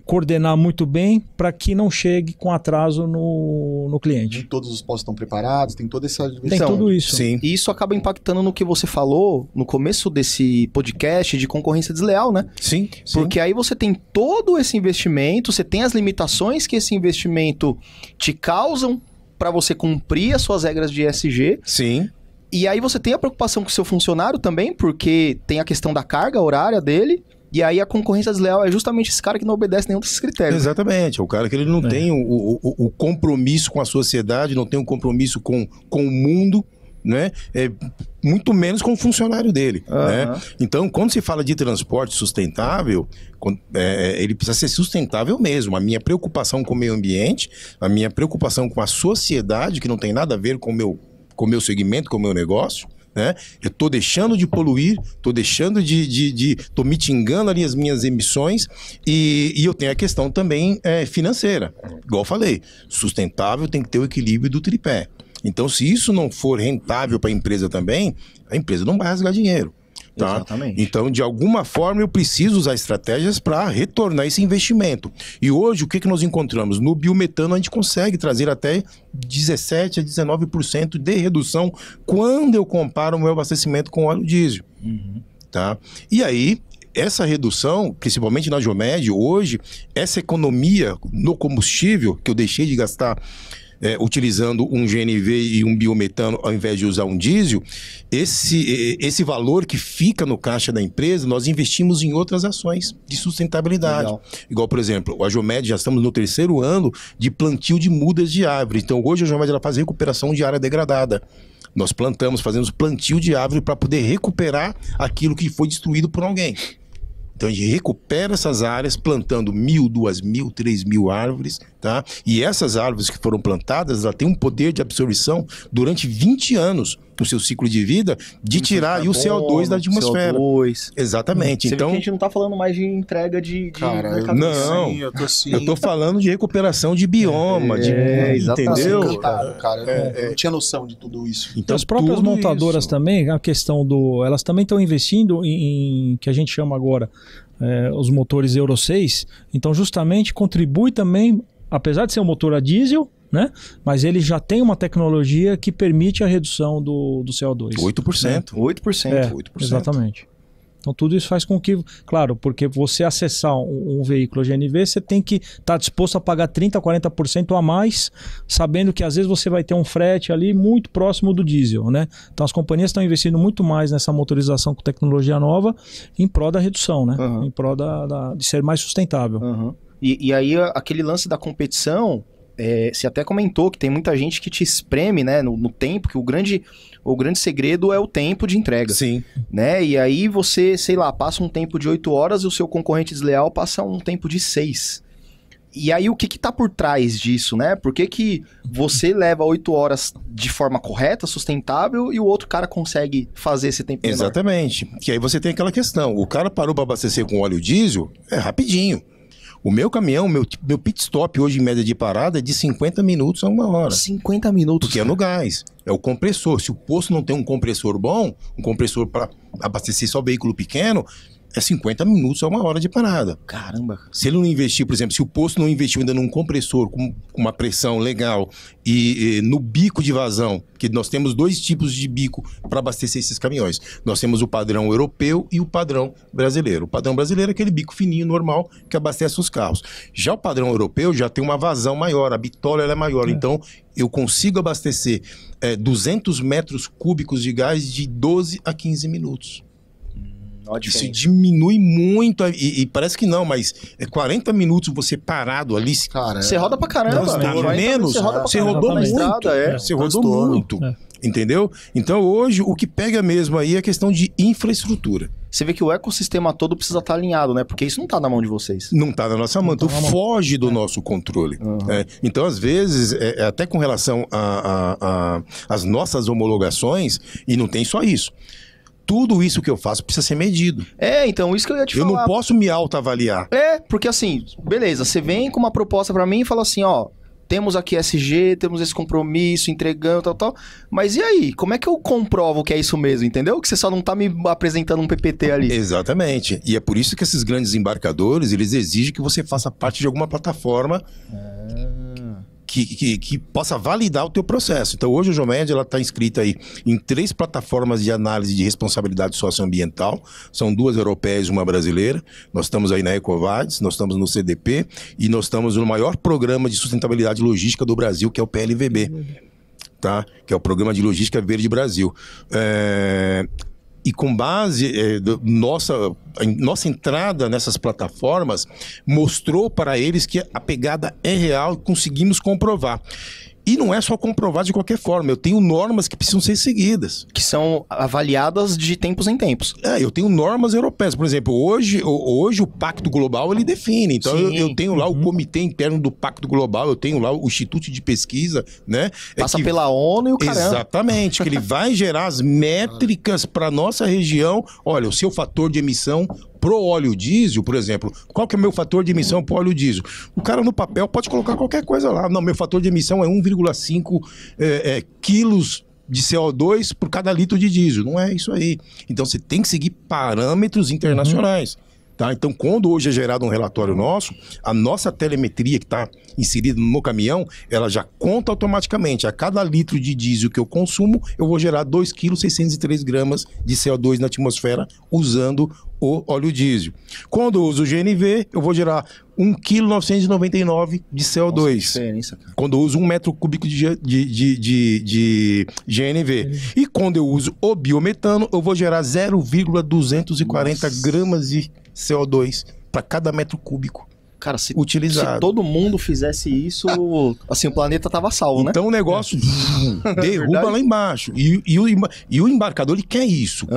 coordenar muito bem para que não chegue com atraso no cliente. Nem todos os postos estão preparados, tem toda essa... Tem tudo isso. Sim. E isso acaba impactando no que você falou no começo desse podcast de concorrência desleal, né? Sim. Porque aí você tem todo esse investimento, você tem as limitações que esse investimento te causam para você cumprir as suas regras de ESG. Sim. E aí você tem a preocupação com o seu funcionário também, porque tem a questão da carga horária dele. E aí a concorrência desleal é justamente esse cara que não obedece nenhum desses critérios. Exatamente, é o cara que ele não tem o compromisso com a sociedade, não tem um compromisso com o mundo, né? Muito menos com o funcionário dele. Né? Então, quando se fala de transporte sustentável, ele precisa ser sustentável mesmo. A minha preocupação com o meio ambiente, a minha preocupação com a sociedade, que não tem nada a ver com o meu segmento, com o meu negócio, né? Eu estou deixando de poluir, estou deixando estou mitigando ali as minhas emissões e eu tenho a questão também financeira. Igual eu falei, sustentável tem que ter o equilíbrio do tripé. Então, se isso não for rentável para a empresa também, a empresa não vai rasgar dinheiro. Tá? Exatamente. Então, de alguma forma, eu preciso usar estratégias para retornar esse investimento. E hoje, o que nós encontramos? No biometano, a gente consegue trazer até 17% a 19% de redução quando eu comparo o meu abastecimento com óleo diesel. Tá? E aí, essa redução, principalmente na Geomed, hoje, essa economia no combustível, que eu deixei de gastar utilizando um GNV e um biometano ao invés de usar um diesel, esse valor que fica no caixa da empresa, nós investimos em outras ações de sustentabilidade. Legal. Igual, por exemplo, a Geomed, já estamos no 3º ano de plantio de mudas de árvore. Então, hoje a Geomed ela faz recuperação de área degradada. Nós fazemos plantio de árvore para poder recuperar aquilo que foi destruído por alguém. Então a gente recupera essas áreas plantando 1.000, 2.000, 3.000 árvores, tá? E essas árvores que foram plantadas, ela tem um poder de absorção durante 20 anos no seu ciclo de vida, de tirar aí o CO2 da atmosfera. CO2. Exatamente. Você então vê que a gente não tá falando mais de entrega de cara, não, eu tô falando de recuperação de bioma, entendeu? Eu não tinha noção de tudo isso. Então, as próprias montadoras também, a questão elas também estão investindo em que a gente chama agora os motores Euro 6, então justamente contribui também, apesar de ser um motor a diesel, né? Mas ele já tem uma tecnologia que permite a redução do CO2. 8%. Né? 8%. Exatamente. Então tudo isso faz com que, claro, porque você acessar um veículo GNV, você tem que estar disposto a pagar 30%, 40% a mais, sabendo que às vezes você vai ter um frete ali muito próximo do diesel, né? Então as companhias estão investindo muito mais nessa motorização com tecnologia nova em prol da redução, né? Em prol de ser mais sustentável. E aí aquele lance da competição, você até comentou que tem muita gente que te espreme, né, no tempo, que o grande segredo é o tempo de entrega. Sim. Né? E aí você, sei lá, passa um tempo de 8 horas e o seu concorrente desleal passa um tempo de 6. E aí, o que tá por trás disso, né? Por que você leva 8 horas de forma correta, sustentável, e o outro cara consegue fazer esse tempo menor? Exatamente. Que aí você tem aquela questão. O cara parou para abastecer com óleo diesel, é rapidinho. O meu caminhão, meu pit stop hoje em média de parada é de 50 minutos a 1 hora. 50 minutos? Porque é no gás. É o compressor. Se o posto não tem um compressor bom, um compressor para abastecer só veículo pequeno, é 50 minutos a 1 hora de parada. Caramba. Se ele não investir, por exemplo, se o posto não investiu ainda num compressor com uma pressão legal e no bico de vazão, que nós temos 2 tipos de bico para abastecer esses caminhões. Nós temos o padrão europeu e o padrão brasileiro. O padrão brasileiro é aquele bico fininho, normal, que abastece os carros. Já o padrão europeu já tem uma vazão maior, a bitola ela é maior. Então, eu consigo abastecer 200 metros cúbicos de gás de 12 a 15 minutos. Isso diminui muito, e parece que não, mas 40 minutos você parado ali. Cara, você roda pra caramba. Menos, você rodou muito. Você rodou muito. Entendeu? Então hoje o que pega mesmo aí é a questão de infraestrutura. Você vê que o ecossistema todo precisa estar alinhado, né? Porque isso não tá na mão de vocês. Não tá na nossa mão, então foge do nosso controle. Então, às vezes, até com relação às nossas homologações, e não tem só isso. Tudo isso que eu faço precisa ser medido. Então, isso que eu ia te falar. Eu não posso me autoavaliar. Porque assim, beleza, você vem com uma proposta pra mim e fala assim, ó, temos aqui SG, temos esse compromisso, entregando, tal. Mas e aí? Como é que eu comprovo que é isso mesmo, entendeu? Que você só não tá me apresentando um PPT ali. Exatamente. E é por isso que esses grandes embarcadores, eles exigem que você faça parte de alguma plataforma que possa validar o teu processo. Então, hoje a Jomed está inscrita aí em 3 plataformas de análise de responsabilidade socioambiental. São 2 europeias e uma brasileira. Nós estamos aí na EcoVadis, nós estamos no CDP e nós estamos no maior programa de sustentabilidade logística do Brasil, que é o PLVB. Tá? Que é o Programa de Logística Verde Brasil. E com base nossa entrada nessas plataformas mostrou para eles que a pegada é real e conseguimos comprovar. E não é só comprovar de qualquer forma, eu tenho normas que precisam ser seguidas. Que são avaliadas de tempos em tempos. Eu tenho normas europeias. Por exemplo, hoje o Pacto Global, ele define. Então, eu tenho lá o comitê interno do Pacto Global, eu tenho lá o Instituto de Pesquisa, né? Passa pela ONU e o caramba. Exatamente, que ele vai gerar as métricas para a nossa região. Olha, o seu fator de emissão pro óleo diesel, por exemplo, qual que é o meu fator de emissão pro óleo diesel? O cara no papel pode colocar qualquer coisa lá. Não, meu fator de emissão é 1,5 quilos de CO2 por cada litro de diesel. Não é isso aí. Então você tem que seguir parâmetros internacionais. Tá? Então, quando hoje é gerado um relatório nosso, a nossa telemetria que está inserida no caminhão, ela já conta automaticamente. A cada litro de diesel que eu consumo, eu vou gerar 2,603 kg de CO2 na atmosfera usando o óleo diesel. Quando eu uso o GNV, eu vou gerar 1,999 kg de CO2. Nossa, diferença, cara. Quando eu uso 1 metro cúbico de GNV. E quando eu uso o biometano, eu vou gerar 0,240 gramas de CO2 para cada metro cúbico. Cara, se todo mundo fizesse isso, assim, o planeta tava salvo, né? Então o negócio derruba lá embaixo. E o embarcador, ele quer isso.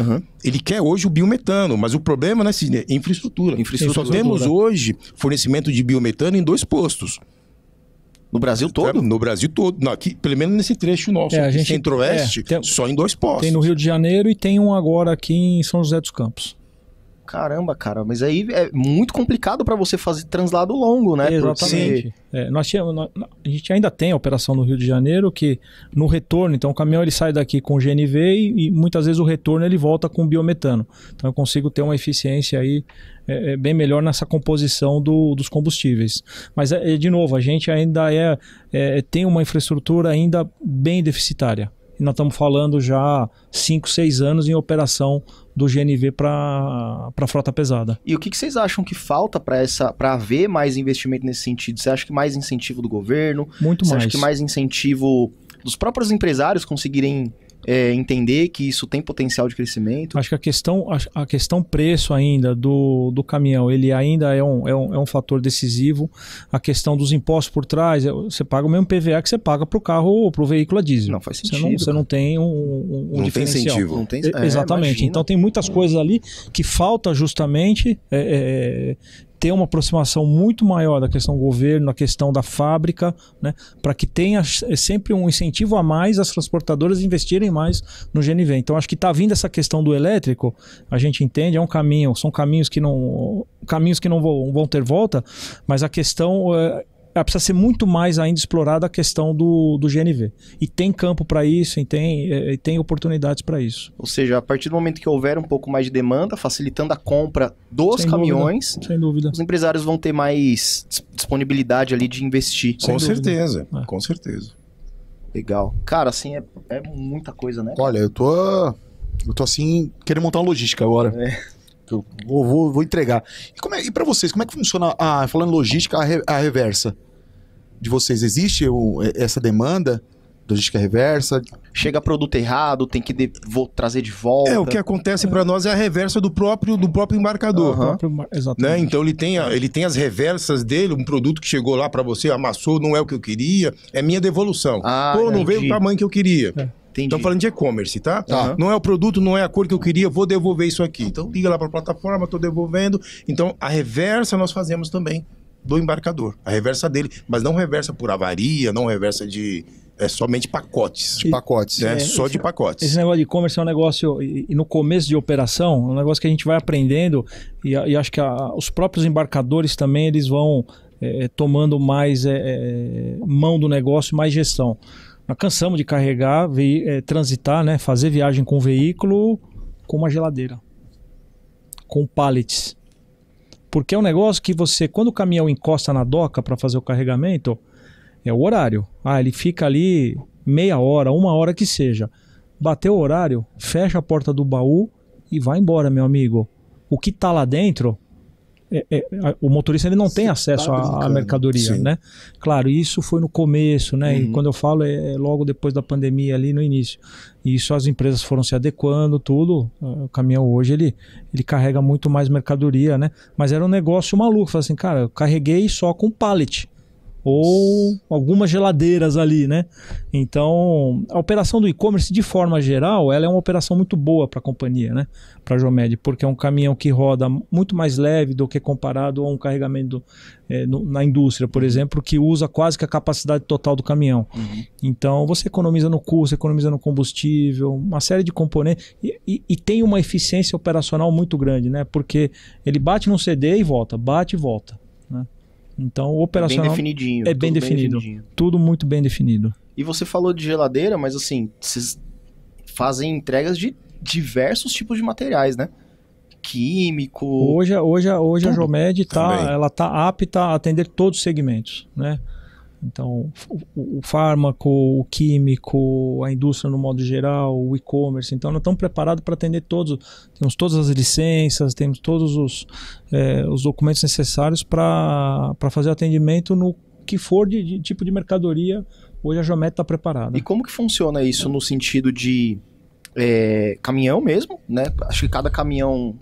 Ele quer hoje o biometano, mas o problema, né, Sidney? É infraestrutura. Só temos hoje fornecimento de biometano em 2 postos. No Brasil todo? No Brasil todo. Não, aqui, pelo menos nesse trecho nosso, centro-oeste, só em 2 postos. Tem no Rio de Janeiro e tem um agora aqui em São José dos Campos. Caramba, cara, mas aí é muito complicado para você fazer translado longo, né? Exatamente. A gente ainda tem a operação no Rio de Janeiro, que no retorno, então o caminhão ele sai daqui com GNV e muitas vezes o retorno ele volta com biometano. Então eu consigo ter uma eficiência aí bem melhor nessa composição dos combustíveis. Mas, de novo, a gente ainda tem uma infraestrutura ainda bem deficitária. E nós estamos falando já 5, 6 anos em operação do GNV para frota pesada. E o que vocês acham que falta para haver mais investimento nesse sentido? Você acha que mais incentivo do governo? Muito mais. Você acha que mais incentivo dos próprios empresários conseguirem entender que isso tem potencial de crescimento? Acho que a questão preço ainda do caminhão, ele ainda é um fator decisivo. A questão dos impostos por trás, você paga o mesmo PVA que você paga para o carro ou para o veículo a diesel. Não faz sentido. Você não tem um diferencial. Não tem incentivo. Exatamente. Então tem muitas coisas ali que falta justamente ter uma aproximação muito maior da questão do governo, da questão da fábrica, né, para que tenha sempre um incentivo a mais as transportadoras investirem mais no GNV. Então acho que está vindo essa questão do elétrico, a gente entende, é um caminho, são caminhos que não vão ter volta, mas a questão precisa ser muito mais ainda explorada a questão do GNV. E tem campo para isso, e tem oportunidades para isso. Ou seja, a partir do momento que houver um pouco mais de demanda, facilitando a compra dos caminhões, sem dúvida. Os empresários vão ter mais disponibilidade ali de investir. Com certeza, com certeza. Legal. Cara, assim, é muita coisa, né? Olha, eu tô assim, querendo montar uma logística agora. Eu vou entregar. E para vocês, como é que funciona, falando logística, a reversa de vocês? Existe essa demanda, logística reversa? Chega produto errado, tem que trazer de volta. O que acontece para nós é a reversa do próprio embarcador. Exatamente. Né? Então ele tem as reversas dele, um produto que chegou lá para você, amassou, não é o que eu queria, é minha devolução. Não veio o tamanho que eu queria. Estamos falando de e-commerce, tá? Não é o produto, não é a cor que eu queria, vou devolver isso aqui. Então liga lá para a plataforma, estou devolvendo. Então a reversa nós fazemos também do embarcador. A reversa dele, mas não reversa por avaria, não reversa de... somente pacotes. De pacotes. Só de pacotes. Esse negócio de e-commerce é um negócio, e no começo de operação, é um negócio que a gente vai aprendendo, e acho que os próprios embarcadores também, eles vão tomando mais mão do negócio, mais gestão. Nós cansamos de carregar, transitar, né, fazer viagem com veículo com uma geladeira, com pallets. Porque é um negócio que você, quando o caminhão encosta na doca para fazer o carregamento, é o horário. Ele fica ali meia hora, 1 hora que seja. Bateu o horário, fecha a porta do baú e vai embora, meu amigo. O que está lá dentro, o motorista ele não tem acesso à mercadoria, né? Claro, isso foi no começo, né? E quando eu falo logo depois da pandemia ali no início. E isso as empresas foram se adequando, tudo. O caminhão hoje ele carrega muito mais mercadoria, né? Mas era um negócio maluco. Falei assim, cara, eu carreguei só com pallet. Ou algumas geladeiras ali, né? Então, a operação do e-commerce, de forma geral, ela é uma operação muito boa para a companhia, né? Para a Jomed, porque é um caminhão que roda muito mais leve do que comparado a um carregamento na indústria, por exemplo, que usa quase que a capacidade total do caminhão. Então, você economiza no custo, economiza no combustível, uma série de componentes, e tem uma eficiência operacional muito grande, né? Porque ele bate num CD e volta, bate e volta, né? Então, o operacional é bem definido. Tudo muito bem definido. E você falou de geladeira, mas assim, vocês fazem entregas de diversos tipos de materiais, né? Químico... Hoje a Jomed ela tá apta a atender todos os segmentos, né? Então, o fármaco, o químico, a indústria no modo geral, o e-commerce. Então, nós estamos preparados para atender todos. Temos todas as licenças, temos todos os documentos necessários para fazer o atendimento no que for de tipo de mercadoria. Hoje a Jomed está preparada. E como que funciona isso no sentido de caminhão mesmo, né? Acho que cada caminhão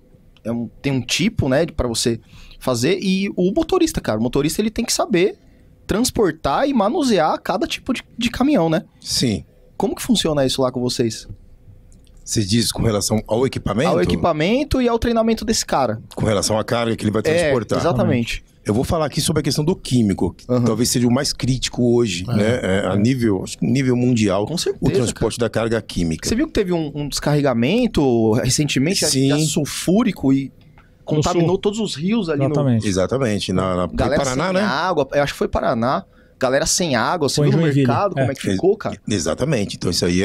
tem um tipo, né, para você fazer. E o motorista, cara, o motorista ele tem que saber transportar e manusear cada tipo de caminhão, né? Sim. Como que funciona isso lá com vocês? Você diz com relação ao equipamento? Ao equipamento e ao treinamento desse cara. Com relação à carga que ele vai transportar. Exatamente. Eu vou falar aqui sobre a questão do químico, que talvez seja o mais crítico hoje, né? A nível mundial, com certeza, o transporte da carga química. Você viu que teve um descarregamento recentemente de ácido sulfúrico e contaminou todos os rios ali. Exatamente. Na galera Paraná, sem né? água, eu acho que foi Paraná. Galera sem água, você viu no mercado como é que ficou, cara? Exatamente. Então isso aí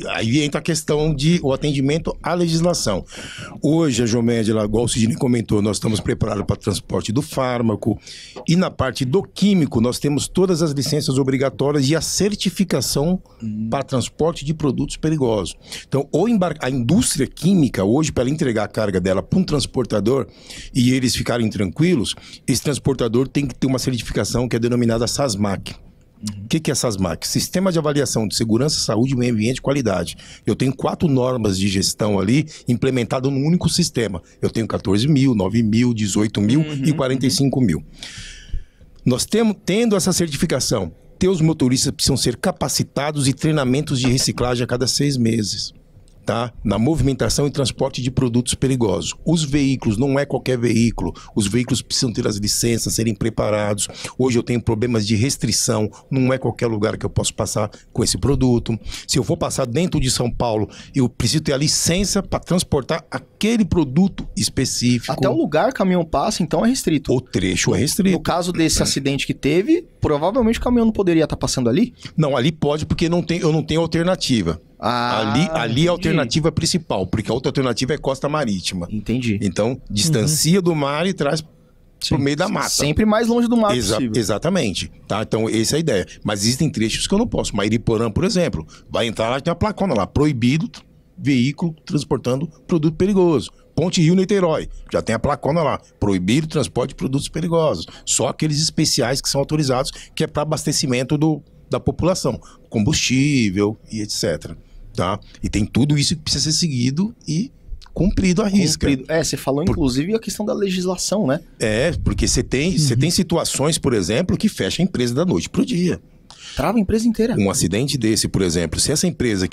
aí entra a questão o atendimento à legislação. Hoje a Jomed, igual o Sidney comentou, nós estamos preparados para o transporte do fármaco, e na parte do químico nós temos todas as licenças obrigatórias e a certificação para transporte de produtos perigosos. Então a indústria química hoje, para ela entregar a carga dela para um transportador e eles ficarem tranquilos, esse transportador tem que ter uma certificação que é denominada SASMAC. O que é SASMAC? Sistema de Avaliação de Segurança, Saúde, Meio Ambiente e Qualidade. Eu tenho 4 normas de gestão ali implementadas num único sistema. Eu tenho 14.000, 9.000, 18.000 e 45.000. Nós tendo essa certificação, teus motoristas precisam ser capacitados e treinamentos de reciclagem a cada 6 meses. tá? Na movimentação e transporte de produtos perigosos. Os veículos, não é qualquer veículo. Os veículos precisam ter as licenças, serem preparados. Hoje eu tenho problemas de restrição, não é qualquer lugar que eu posso passar com esse produto. Se eu for passar dentro de São Paulo, eu preciso ter a licença para transportar aquele produto específico. Até o lugar que o caminhão passa, então, é restrito. O trecho é restrito. No caso desse acidente que teve, provavelmente o caminhão não poderia estar passando ali? Não, ali pode porque eu não tenho alternativa. Ali é a alternativa principal, porque a outra alternativa é costa marítima. Entendi. Então, distancia do mar e traz pro meio da mata. Sempre mais longe do mar possível. Exatamente. Tá? Então, essa é a ideia. Mas existem trechos que eu não posso. Mairiporã, por exemplo, vai entrar lá, tem uma placona lá, proibido veículo transportando produto perigoso. Ponte Rio-Niterói, já tem a placona lá, proibido transporte de produtos perigosos. Só aqueles especiais que são autorizados, que é para abastecimento da população, combustível e etc. Tá? E tem tudo isso que precisa ser seguido e cumprido à risca. Você falou inclusive a questão da legislação, né? Porque você tem situações, por exemplo, que fecha a empresa da noite pro dia. Trava a empresa inteira. Um acidente desse, por exemplo, se essa empresa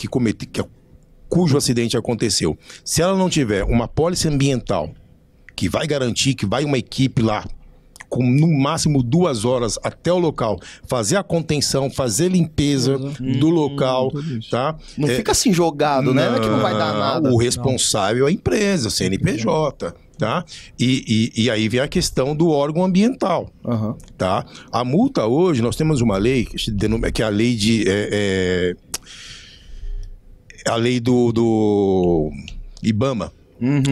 cujo acidente aconteceu, se ela não tiver uma pólice ambiental que vai garantir que vai uma equipe lá com no máximo 2 horas até o local, fazer a contenção, fazer limpeza do local, tá? Não fica assim jogado, né? Não é que não vai dar nada. O responsável é a empresa, CNPJ, tá? E aí vem a questão do órgão ambiental, tá? A multa hoje, nós temos uma lei, que é a lei de... a lei do IBAMA,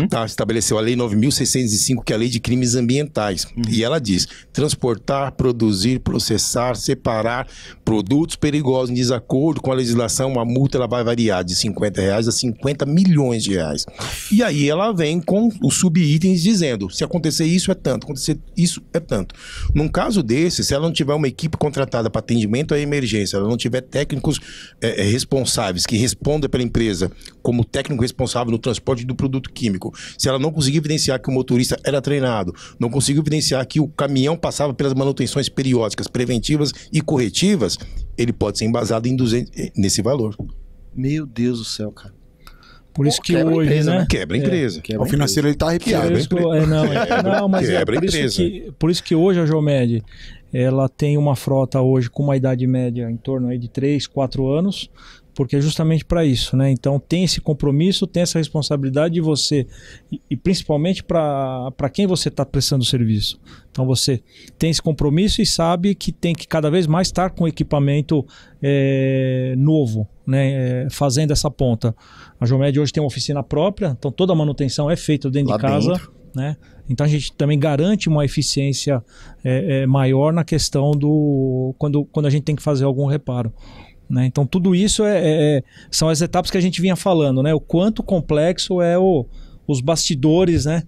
tá? Estabeleceu a lei 9.605, que é a lei de crimes ambientais. E ela diz: transportar, produzir, processar, separar produtos perigosos em desacordo com a legislação, a multa ela vai variar de R$50 a 50 milhões de reais. E aí ela vem com os subitens dizendo: se acontecer isso é tanto, acontecer isso é tanto. Num caso desse, se ela não tiver uma equipe contratada para atendimento à emergência, ela não tiver técnicos responsáveis que respondam pela empresa como técnico responsável no transporte do produto químico, se ela não conseguir evidenciar que o motorista era treinado, não conseguiu evidenciar que o caminhão passava pelas manutenções periódicas, preventivas e corretivas, ele pode ser embasado em 200, nesse valor. Meu Deus do céu, cara. Por isso que hoje, empresa, né? Quebra a empresa. O financeiro ele tá arrepiado. Por isso que hoje a Geomed, ela tem uma frota hoje com uma idade média em torno aí de 3, 4 anos, porque é justamente para isso, né? Então tem esse compromisso, tem essa responsabilidade de você, e principalmente para quem você está prestando serviço. Então você tem esse compromisso e sabe que tem que cada vez mais estar com equipamento novo, né? Fazendo essa ponta. A Geomed hoje tem uma oficina própria, então toda a manutenção é feita dentro de casa. Né? Então a gente também garante uma eficiência maior na questão do quando a gente tem que fazer algum reparo. Né? Então tudo isso são as etapas que a gente vinha falando, né? O quanto complexo os bastidores, né,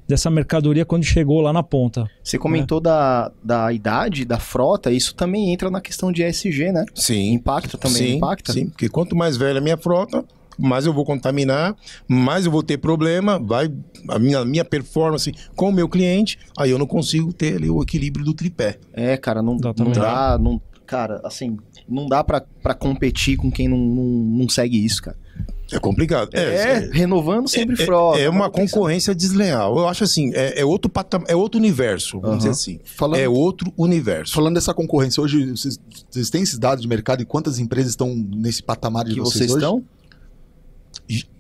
dessa mercadoria quando chegou lá na ponta. Você comentou da idade da frota, isso também entra na questão de ESG, né? Sim. Impacta também, sim, impacta? Sim, porque quanto mais velha a minha frota, mais eu vou contaminar, mais eu vou ter problema, a minha performance com o meu cliente, aí eu não consigo ter ali o equilíbrio do tripé. Cara, não dá, cara, assim, não dá pra competir com quem não segue isso, cara. É complicado. Renovando sempre frota. É uma concorrência desleal. Eu acho assim, é outro universo, vamos dizer assim. É outro universo. Falando dessa concorrência, hoje vocês têm esses dados de mercado e quantas empresas estão nesse patamar de vocês hoje? Estão?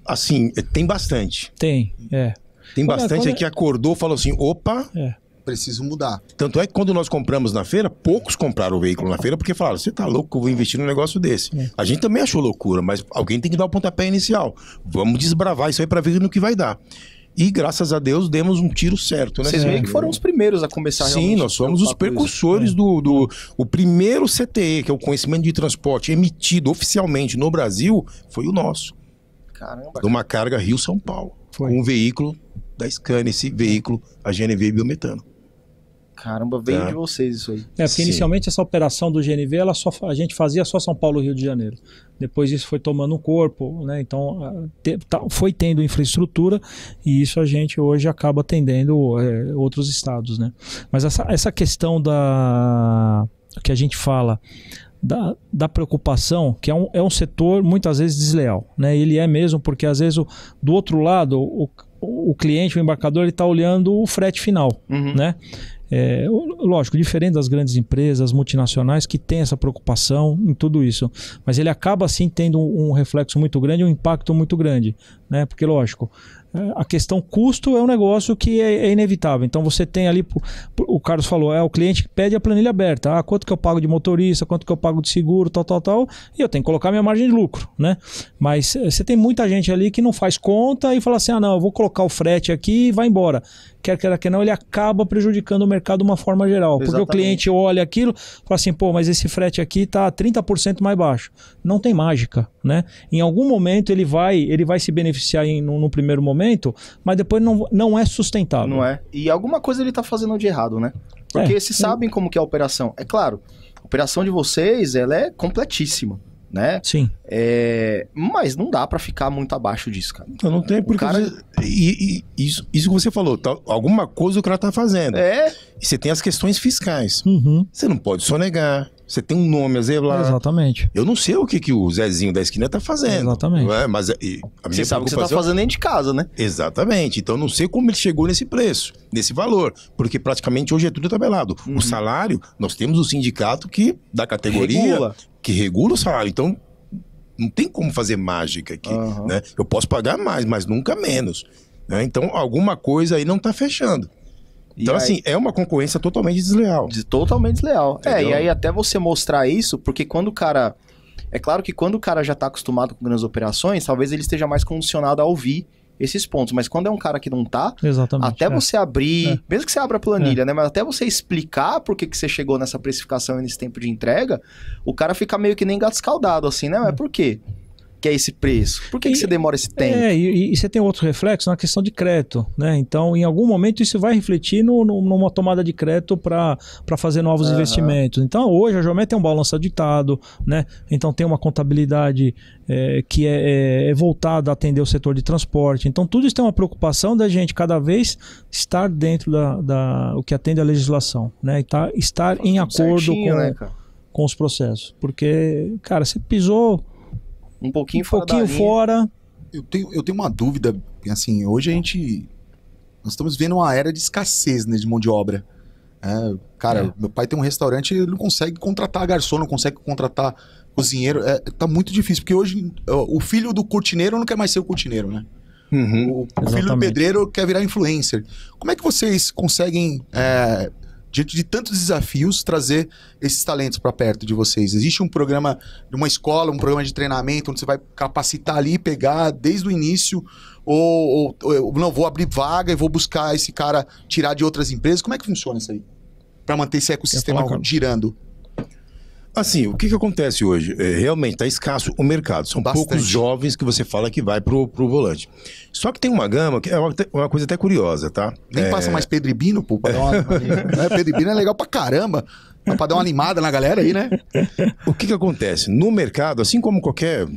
Assim, tem bastante. Tem bastante aí que acordou e falou assim, opa... Preciso mudar. Tanto é que quando nós compramos na feira, poucos compraram o veículo na feira porque falaram, você tá louco que eu vou investir num negócio desse. A gente também achou loucura, mas alguém tem que dar o pontapé inicial. Vamos desbravar isso aí para ver no que vai dar. E graças a Deus demos um tiro certo, né? Vocês meio que foram os primeiros a começar realmente. Sim, nós somos os precursores o primeiro CTE, que é o conhecimento de transporte emitido oficialmente no Brasil, foi o nosso. Caramba. De uma carga Rio-São Paulo. Com um veículo da Scania, esse veículo, a GNV biometano. Caramba, veio de vocês isso aí. Porque inicialmente essa operação do GNV, a gente fazia só São Paulo e Rio de Janeiro. Depois isso foi tomando um corpo, né? Então foi tendo infraestrutura e isso a gente hoje acaba atendendo outros estados, né? Mas essa questão que a gente fala da preocupação, que é um setor muitas vezes desleal, né? Ele é mesmo, porque às vezes do outro lado o cliente, o embarcador, ele está olhando o frete final, né? Lógico, diferente das grandes empresas multinacionais que têm essa preocupação em tudo isso, mas ele acaba sim tendo um reflexo muito grande, um impacto muito grande, né? Porque lógico, a questão custo é um negócio que é inevitável. Então você tem ali, o Carlos falou, o cliente pede a planilha aberta, quanto que eu pago de motorista, quanto que eu pago de seguro, tal, e eu tenho que colocar minha margem de lucro, né? Mas você tem muita gente ali que não faz conta e fala assim, não, eu vou colocar o frete aqui e vai embora. Quer que não, ele acaba prejudicando o mercado de uma forma geral. Exatamente. Porque o cliente olha aquilo e fala assim, mas esse frete aqui está 30% mais baixo. Não tem mágica, né? Em algum momento ele vai se beneficiar no primeiro momento, mas depois não é sustentável. Não é. E alguma coisa ele está fazendo de errado, né? Porque vocês sabem como que é a operação. É claro, a operação de vocês, ela é completíssima, né? Sim. Mas não dá pra ficar muito abaixo disso, cara. Não tem, porque isso que você falou, alguma coisa o cara tá fazendo. E você tem as questões fiscais. Você não pode sonegar. Você tem um nome a zelar. Exatamente. Eu não sei o que o Zezinho da esquina tá fazendo. Exatamente. Mas você sabe o que você tá fazendo dentro de casa, né? Exatamente. Então eu não sei como ele chegou nesse preço, nesse valor. Porque praticamente hoje é tudo tabelado. O salário, nós temos o sindicato da categoria que regula o salário. Então não tem como fazer mágica aqui, né? Eu posso pagar mais, mas nunca menos, né? Então alguma coisa aí não tá fechando. Então, assim, é uma concorrência totalmente desleal. Totalmente desleal. Entendeu? E aí até você mostrar isso, porque quando o cara... É claro que quando o cara já tá acostumado com grandes operações, talvez ele esteja mais condicionado a ouvir esses pontos. Mas quando é um cara que não tá, até você abrir... Mesmo que você abra a planilha, né? Mas até você explicar por que você chegou nessa precificação e nesse tempo de entrega, o cara fica meio que nem gato escaldado, assim, né? Mas por quê? Que é esse preço? Por que você demora esse tempo? E você tem outro reflexo na questão de crédito, né? Então, em algum momento, isso vai refletir numa tomada de crédito para fazer novos investimentos. Então, hoje, a Geomet tem um balanço aditado, né? Então, tem uma contabilidade que é voltada a atender o setor de transporte. Então, tudo isso tem uma preocupação da gente cada vez estar dentro o que atende a legislação, né? E estar em acordo com os processos. Porque, cara, você pisou... Um pouquinho fora. Eu tenho uma dúvida, assim, hoje nós estamos vivendo uma era de escassez, né, de mão de obra. Meu pai tem um restaurante, ele não consegue contratar garçom, não consegue contratar cozinheiro, tá muito difícil, porque hoje o filho do cortineiro não quer mais ser o cortineiro, né? O filho do pedreiro quer virar influencer. Como é que vocês conseguem... diante de tantos desafios, trazer esses talentos para perto de vocês? Existe um programa de uma escola, um programa de treinamento, onde você vai capacitar ali, pegar desde o início, ou não, vou abrir vaga e vou buscar esse cara, tirar de outras empresas? Como é que funciona isso aí? Para manter esse ecossistema girando? Assim, o que acontece hoje? Realmente está escasso o mercado. São poucos jovens que você fala que vai pro volante. Só que tem uma gama que é uma coisa até curiosa, tá? Nem passa mais Pedro e Bino, pô, pra dar uma... Pedro e Bino é legal pra caramba. Pra dar uma animada na galera aí, né? O que acontece? No mercado, assim como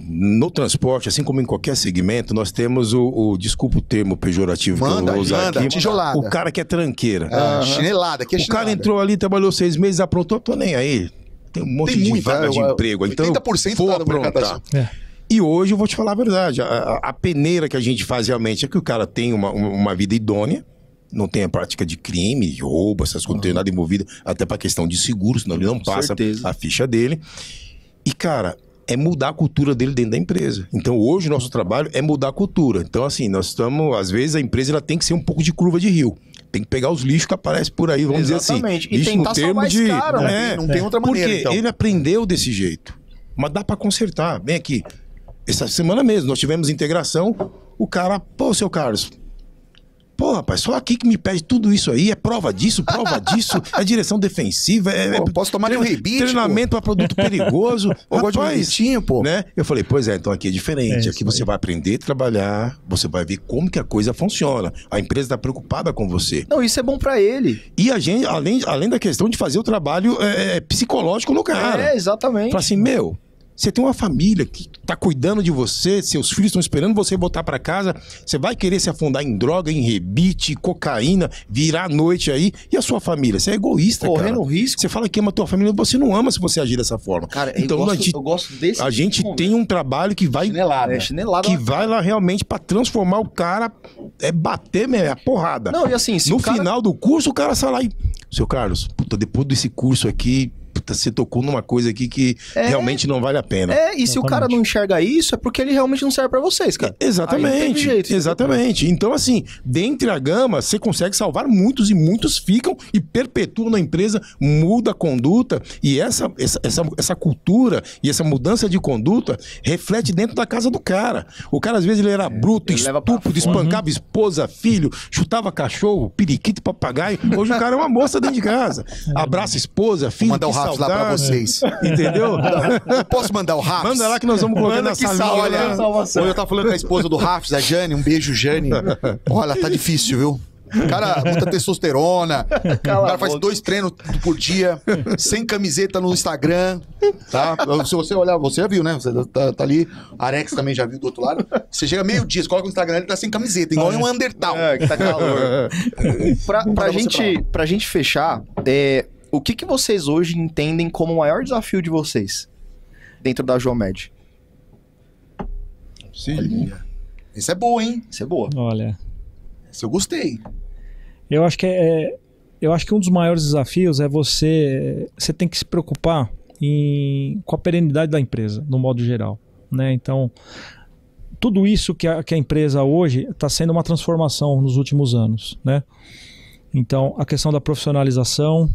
no transporte, assim como em qualquer segmento, nós temos desculpa o termo pejorativo que eu vou usar aqui. Tijolada. O cara que é tranqueira. Chinelada, que é chinelada. O cara entrou ali, trabalhou 6 meses, aprontou, tô nem aí. Tem um monte de vaga de emprego. Então, 80% vou aprontar. E hoje eu vou te falar a verdade. A peneira que a gente faz realmente é que o cara tem uma vida idônea, não tem a prática de crime, de roubo, essas coisas, não tem nada envolvido, até para questão de seguro, senão ele não passa a ficha dele. E, cara, é mudar a cultura dele dentro da empresa. Então, hoje o nosso trabalho é mudar a cultura. Então, assim, nós estamos... Às vezes a empresa ela tem que ser um pouco de curva de rio. Tem que pegar os lixos que aparecem por aí, vamos dizer assim. E tentar salvar esse cara. Não tem outra maneira, porque então. Ele aprendeu desse jeito. Mas dá para consertar. Vem aqui. Essa semana mesmo, nós tivemos integração. O cara, seu Carlos... Pô, rapaz, só aqui que me pede tudo isso aí, é prova disso, é direção defensiva, posso tomar nenhum rebite, treinamento para produto perigoso. Eu gosto de um rebitinho, pô. Né? Eu falei, pois então aqui é diferente, aqui você vai aprender a trabalhar, você vai ver como que a coisa funciona, a empresa está preocupada com você. Não, isso é bom para ele. E a gente, além da questão de fazer o trabalho psicológico no cara. Exatamente. Fala assim, Você tem uma família que tá cuidando de você, seus filhos estão esperando você voltar para casa. Você vai querer se afundar em droga, em rebite, cocaína, virar à noite aí. E a sua família? Você é egoísta, cara. Correndo risco. Você fala que ama a tua família, você não ama se você agir dessa forma. Cara, então, eu gosto desse a gente tipo de tem um trabalho que vai... chinelada. Que vai lá realmente pra transformar o cara, bater mesmo, a porrada. Não, e assim, se no o cara... final do curso, o cara sai lá e... Seu Carlos, puta, depois desse curso aqui... Você tocou numa coisa aqui que realmente não vale a pena. E se o cara não enxerga isso, é porque ele realmente não serve pra vocês, cara. Exatamente. Jeito, exatamente. Então, assim, dentre a gama, você consegue salvar muitos e muitos ficam e perpetuam na empresa, muda a conduta. E essa cultura e essa mudança de conduta reflete dentro da casa do cara. O cara, às vezes, ele era bruto, estúpido, espancava esposa, filho, chutava cachorro, periquito, papagaio. Hoje o cara é uma moça dentro de casa. Abraça esposa, filho. Vou mandar o Raps lá pra vocês. Entendeu? Eu posso mandar o Raps? Manda lá que nós vamos colocar na salinha. Olha, hoje eu tava falando com a esposa do Raps, a Jane. Um beijo, Jane. Olha, tá difícil, viu? O cara, muita testosterona. O cara faz 2 treinos por dia, sem camiseta no Instagram. Tá? Se você olhar, você já viu, né? Você tá ali. Arex também já viu do outro lado. Você chega meio-dia, você coloca no Instagram, ele tá sem camiseta, igual em um Undertal. Que tá calor. pra gente fechar, o que vocês hoje entendem como o maior desafio de vocês dentro da Geomed? Sim. Isso é boa, hein? Isso é boa. Olha, Isso eu gostei. eu acho que um dos maiores desafios é você tem que se preocupar com a perenidade da empresa, no modo geral, né? Então, tudo isso que a empresa hoje está sendo uma transformação nos últimos anos, né? Então, a questão da profissionalização,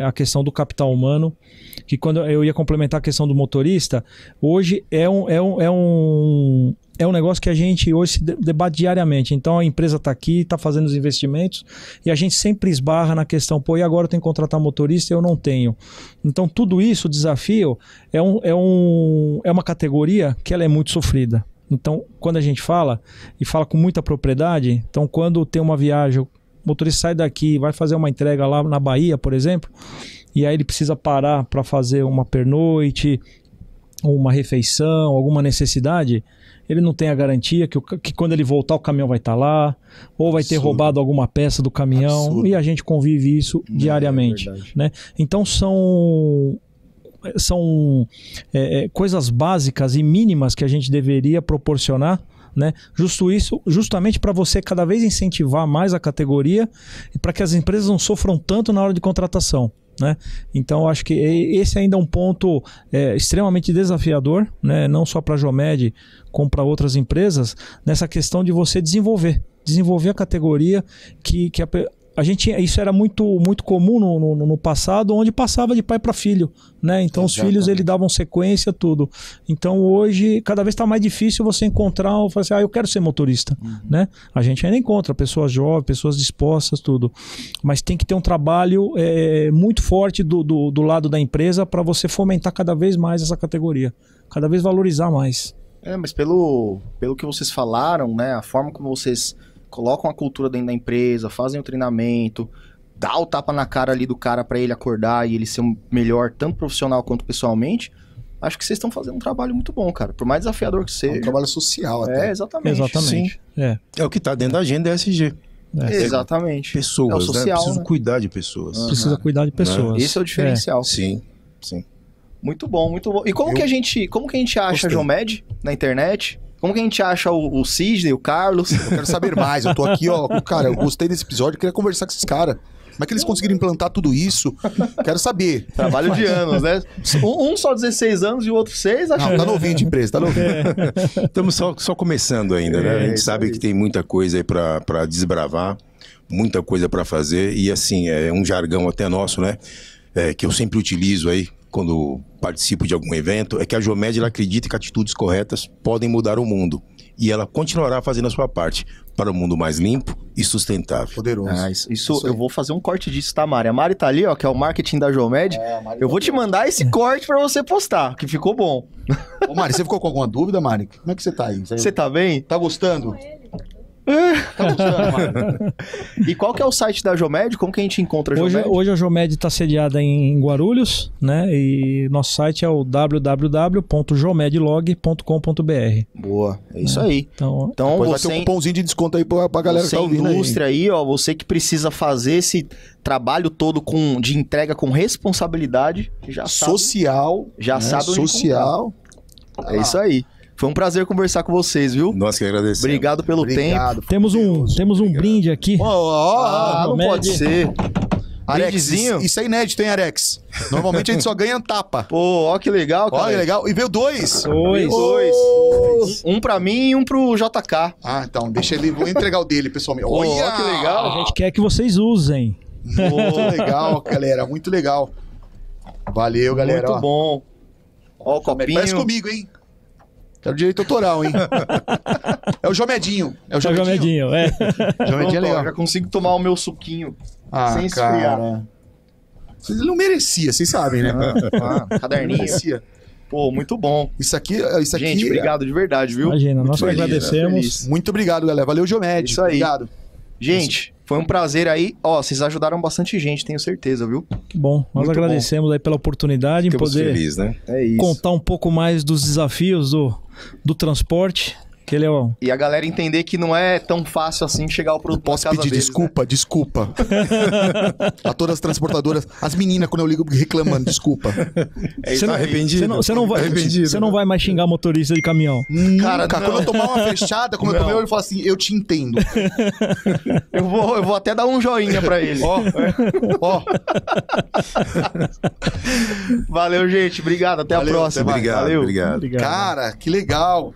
a questão do capital humano, que quando eu ia complementar a questão do motorista, hoje é um negócio que a gente hoje se debate diariamente. Então a empresa está aqui, está fazendo os investimentos e a gente sempre esbarra na questão, pô, e agora eu tenho que contratar motorista e eu não tenho. Então tudo isso, o desafio, é uma categoria que ela é muito sofrida. Então quando a gente fala, e fala com muita propriedade, então quando tem uma viagem, o motorista sai daqui, vai fazer uma entrega lá na Bahia, por exemplo, e aí ele precisa parar para fazer uma pernoite, uma refeição, alguma necessidade, ele não tem a garantia que quando ele voltar o caminhão vai estar lá, ou vai ter roubado alguma peça do caminhão, e a gente convive isso diariamente, né? Então são coisas básicas e mínimas que a gente deveria proporcionar, né? Justamente para você cada vez incentivar mais a categoria e para que as empresas não sofram tanto na hora de contratação, né? Então acho que esse ainda é um ponto extremamente desafiador, né? Não só para a Geomed como para outras empresas, nessa questão de você desenvolver a categoria a gente, isso era muito comum no passado, onde passava de pai para filho, né? Então os filhos eles davam sequência, tudo. Então hoje cada vez está mais difícil você encontrar, falar assim, eu quero ser motorista, né? A gente ainda encontra pessoas jovens, pessoas dispostas, tudo. Mas tem que ter um trabalho muito forte do lado da empresa para você fomentar cada vez mais essa categoria, cada vez valorizar mais. Mas pelo que vocês falaram, né? A forma como vocês colocam a cultura dentro da empresa, fazem o treinamento, dá o tapa na cara ali do cara para ele acordar e ele ser um melhor, tanto profissional quanto pessoalmente, acho que vocês estão fazendo um trabalho muito bom, cara. Por mais desafiador que seja. É um trabalho social até. Exatamente. É o que está dentro da agenda ESG. Exatamente. Pessoas, social, né? Preciso né? cuidar de pessoas. Precisa cuidar de pessoas. Esse é o diferencial. Sim. Muito bom, muito bom. E como que a gente acha a Geomed na internet? Como que a gente acha o Sidney, o Carlos? Eu quero saber mais. Eu tô aqui, ó. Cara, eu gostei desse episódio, queria conversar com esses caras. Como é que eles conseguiram implantar tudo isso? Quero saber. Trabalho de anos, né? Um só 16 anos e o outro 6, acho que... Não, tá novinho de empresa, tá novinho. Estamos só começando ainda, né? A gente sabe que tem muita coisa aí pra desbravar, muita coisa pra fazer. E assim, é um jargão até nosso, né? Que eu sempre utilizo aí, quando participo de algum evento, é que a Geomed ela acredita que atitudes corretas podem mudar o mundo. E ela continuará fazendo a sua parte para um mundo mais limpo e sustentável. Poderoso. Isso eu vou fazer um corte disso, tá, Mari? A Mari tá ali, ó, que é o marketing da Geomed. Eu vou te mandar esse corte pra você postar, que ficou bom. Ô, Mari, você ficou com alguma dúvida, Mari? Como é que você tá aí? Você tá bem? Tá gostando? E qual que é o site da Jomed? Como que a gente encontra a Jomed? Hoje a Jomed está sediada em Guarulhos, né? E nosso site é o www.jomedlog.com.br. Boa, é isso aí. Então Depois você, vai ter um cupomzinho de desconto aí pra galera que você tá ouvindo indústria aí, ó, você que precisa fazer esse trabalho todo de entrega com responsabilidade, já sabe. Social. Já sabe onde social. É isso aí. Foi um prazer conversar com vocês, viu? Nós que agradecemos. Obrigado pelo tempo. temos um brinde aqui. Não Jomed. pode ser. Arex, Brindezinho? isso é inédito, hein, Arex? Normalmente a gente só ganha tapa. Pô, ó que legal, cara. Olha, legal. E veio dois. Dois. Um pra mim e um pro JK. Ah, então, deixa ele. Vou entregar o dele, pessoalmente. Pô, Olha ó que legal. A gente quer que vocês usem. Muito legal, galera. Muito legal. Valeu, galera. Muito ó. bom. Ó o copinho. Parece comigo, hein? Quero direito autoral, hein? É o Jomedinho. É o Tá Jomedinho. Jomedinho, é. Jomedinho é Pronto, ó, legal. já consigo tomar o meu suquinho Ah, sem esfriar. cara. Ele não merecia, vocês sabem, né? Não Caderninho. merecia. Pô, muito bom. Isso aqui. Gente, obrigado de verdade, viu? Imagina, nós que feliz, agradecemos. feliz. Muito obrigado, galera. Valeu, Jomed. Isso aí. Obrigado. Gente, foi um prazer aí. Ó, vocês ajudaram bastante gente, tenho certeza, viu? Que bom. Nós Muito agradecemos aí pela oportunidade em Ficamos poder felizes, né? É isso. contar um pouco mais dos desafios do transporte. Que ele é o... E a galera entender que não é tão fácil assim chegar o produto Posso na casa pedir deles, desculpa? Desculpa. A todas as transportadoras, as meninas, quando eu ligo reclamando, desculpa. Né? É isso Você não- aí. Arrependido. Você não vai, Arrependido. você não vai mais xingar motorista de caminhão. Cara, Nunca. não. Quando eu tomar uma fechada, como eu Não. tomei, eu falo assim, eu te entendo. Eu vou até dar um joinha pra ele. Ó, Valeu, gente. Obrigado. Até Valeu, a próxima. até mais. Obrigado, Valeu. obrigado. Obrigado. cara, que legal.